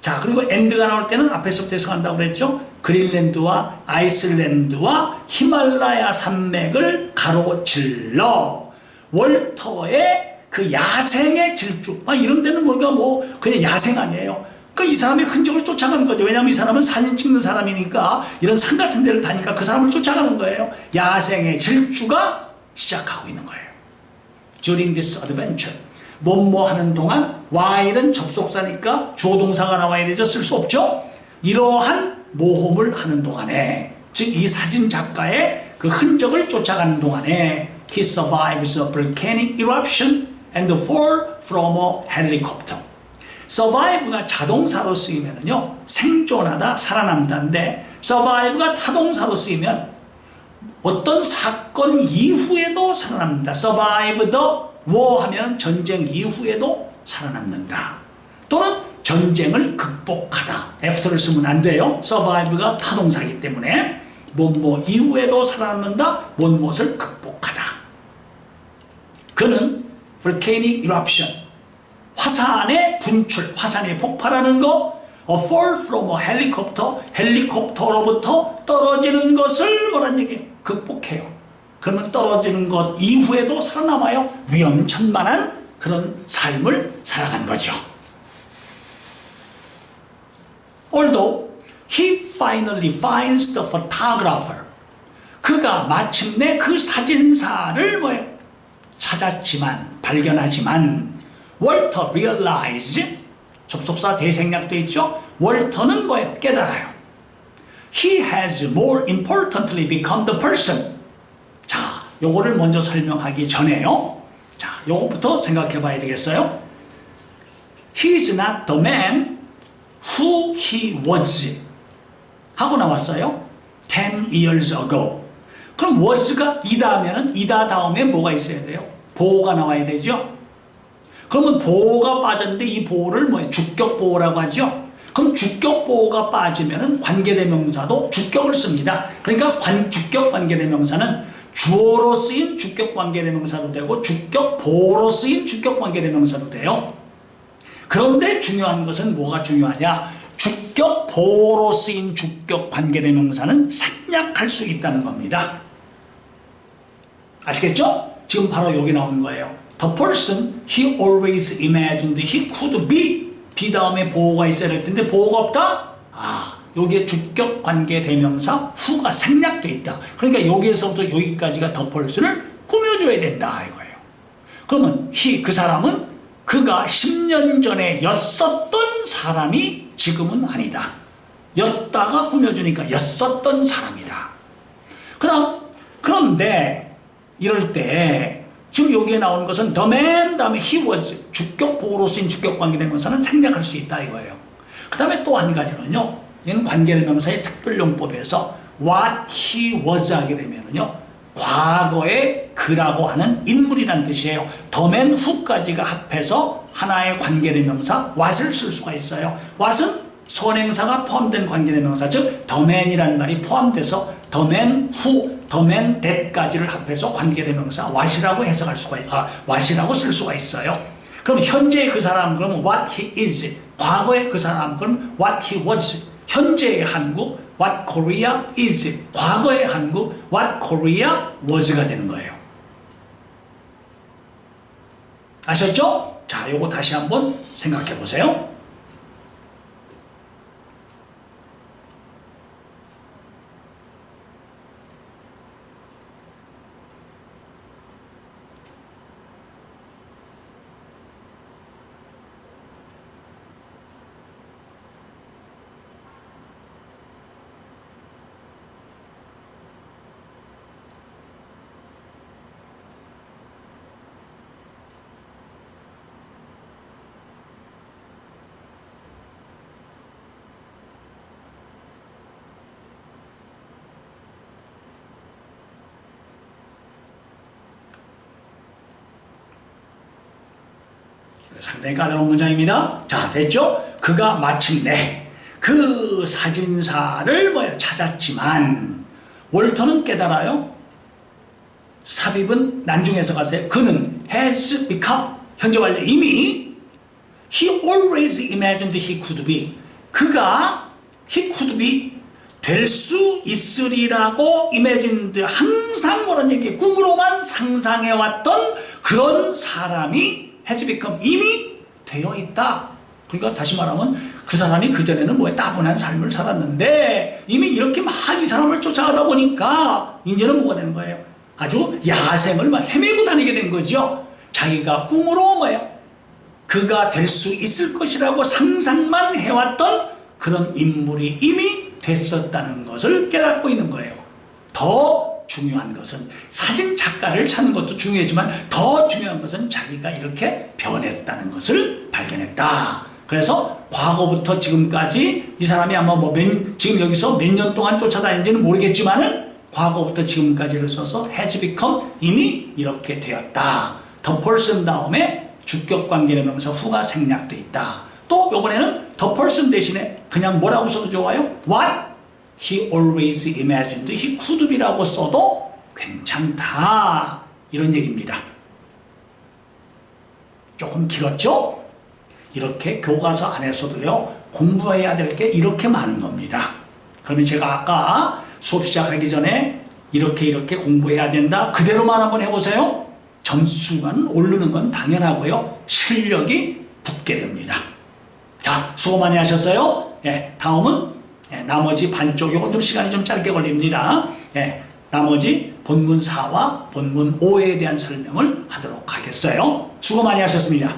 자, 그리고 and가 나올 때는 앞에서부터 해석한다고 그랬죠. 그린랜드와 아이슬란드와 히말라야 산맥을 가로질러 월터의 그 야생의 질주, 이런 데는 뭐가 그냥 야생 아니에요. 이 사람의 흔적을 쫓아가는 거죠. 왜냐하면 이 사람은 사진 찍는 사람이니까 이런 산 같은 데를 다니까 그 사람을 쫓아가는 거예요. 야생의 질주가 시작하고 있는 거예요. During this adventure. 뭐뭐 하는 동안, while은 접속사니까 주어동사가 나와야 되죠. 쓸 수 없죠. 이러한 모험을 하는 동안에, 즉 이 사진 작가의 그 흔적을 쫓아가는 동안에 he survives a volcanic eruption and fall from a helicopter. survive가 자동사로 쓰이면은요, 생존하다, 살아남다인데, survive가 타동사로 쓰이면 어떤 사건 이후에도 살아남는다. survive the war 하면 전쟁 이후에도 살아남는다. 또는 전쟁을 극복하다. after를 쓰면 안 돼요. survive가 타동사이기 때문에 뭐뭐 이후에도 살아남는다. 무엇을 극복하다. 그는 volcanic eruption, 화산의 분출, 화산이 폭발하는 거, a fall from a helicopter, 헬리콥터로부터 떨어지는 것을 뭐란 얘기? 극복해요. 그러면 떨어지는 것 이후에도 살아남아요. 위험천만한 그런 삶을 살아간 거죠. Although he finally finds the photographer, 그가 마침내 그 사진사를 찾았지만, 발견하지만, 월터 realize, 접속사 대생략도 있죠. 월터는 깨달아요. He has more importantly become the person. 자, 요거를 먼저 설명하기 전에요. 자, 요거부터 생각해 봐야 되겠어요. He is not the man who he was 하고 나왔어요. 10 years ago. 그럼 was가 이다 하면은 이다 다음에 뭐가 있어야 돼요? 보호가 나와야 되죠. 그러면 보호가 빠졌는데 이 보호를 주격 보호라고 하죠. 그럼 주격 보호가 빠지면은 관계대명사도 주격을 씁니다. 그러니까 주격 관계대명사는 주어로 쓰인 주격 관계대명사도 되고 주격 보호로 쓰인 주격 관계대명사도 돼요. 그런데 중요한 것은 뭐가 중요하냐? 주격 보호로 쓰인 주격 관계대명사는 생략할 수 있다는 겁니다. 아시겠죠? 지금 바로 여기 나온 거예요. The person he always imagined he could be. be 다음에 보호가 있어야 될 텐데 보호가 없다? 여기에 주격 관계 대명사 who가 생략되어 있다. 그러니까 여기에서부터 여기까지가 the person을 꾸며줘야 된다 이거예요. 그러면 he, 그 사람은 그가 10년 전에 였었던 사람이 지금은 아니다. 였다가 꾸며주니까 였었던 사람이다. 그런데 이럴 때 지금 여기에 나오는 것은 the man 다음에 he was, 주격 보호로 쓰인 주격 관계대명사는 생략할 수 있다 이거예요. 그 다음에 또 한 가지는요, 이건 관계대명사의 특별용법에서 what he was 하게 되면은요, 과거의 그라고 하는 인물이란 뜻이에요. the man who까지가 합해서 하나의 관계대명사 what을 쓸 수가 있어요. what은 선행사가 포함된 관계대명사, 즉 the man이라는 말이 포함돼서 the man who, the man that까지를 합해서 관계대명사 what이라고 해석할 수가 what이라고 쓸 수가 있어요. 그럼 현재의 그 사람, 그러면 what he is. 과거의 그 사람, 그럼 what he was. 현재의 한국, what Korea is. 과거의 한국, what Korea was가 되는 거예요. 아셨죠? 자, 요거 다시 한번 생각해 보세요. 상당히 까다로운 문장입니다. 자, 됐죠? 그가 마침내 그 사진사를 찾았지만, 월터는 깨달아요. 삽입은 난중에서 가세요. 그는 has become, 현재 완료 이미 he always imagined he could be 그가 he could be 될 수 있으리라고 imagined 항상 뭐라는 얘기 꿈으로만 상상해왔던 그런 사람이 has become 이미 되어 있다. 그러니까 다시 말하면 그 사람이 그전에는 뭐에 따분한 삶을 살았는데 이미 이렇게 막 이 사람을 쫓아가다 보니까 이제는 뭐가 되는 거예요? 아주 야생을 막 헤매고 다니게 된 거죠. 자기가 꿈으로 뭐예요? 그가 될 수 있을 것이라고 상상만 해왔던 그런 인물이 이미 됐었다는 것을 깨닫고 있는 거예요. 더 중요한 것은 사진 작가를 찾는 것도 중요하지만 더 중요한 것은 자기가 이렇게 변했다는 것을 발견했다. 그래서 과거부터 지금까지 이 사람이 아마 지금 여기서 몇 년 동안 쫓아다니는지는 모르겠지만은 과거부터 지금까지를 써서 has become 이미 이렇게 되었다. the person 다음에 주격 관계의 명사 who가 생략되어 있다. 또 이번에는 the person 대신에 그냥 뭐라고 써도 좋아요? What he always imagined he could be라고 써도 괜찮다. 이런 얘기입니다. 조금 길었죠? 이렇게 교과서 안에서도요 공부해야 될 게 이렇게 많은 겁니다. 그러면 제가 아까 수업 시작하기 전에 이렇게 공부해야 된다 그대로만 한번 해보세요. 점수가 오르는 건 당연하고요 실력이 붙게 됩니다. 자, 수고 많이 하셨어요. 다음은 나머지 반쪽 이건 좀 시간이 좀 짧게 걸립니다. 나머지 본문 4와 본문 5에 대한 설명을 하도록 하겠어요. 수고 많이 하셨습니다.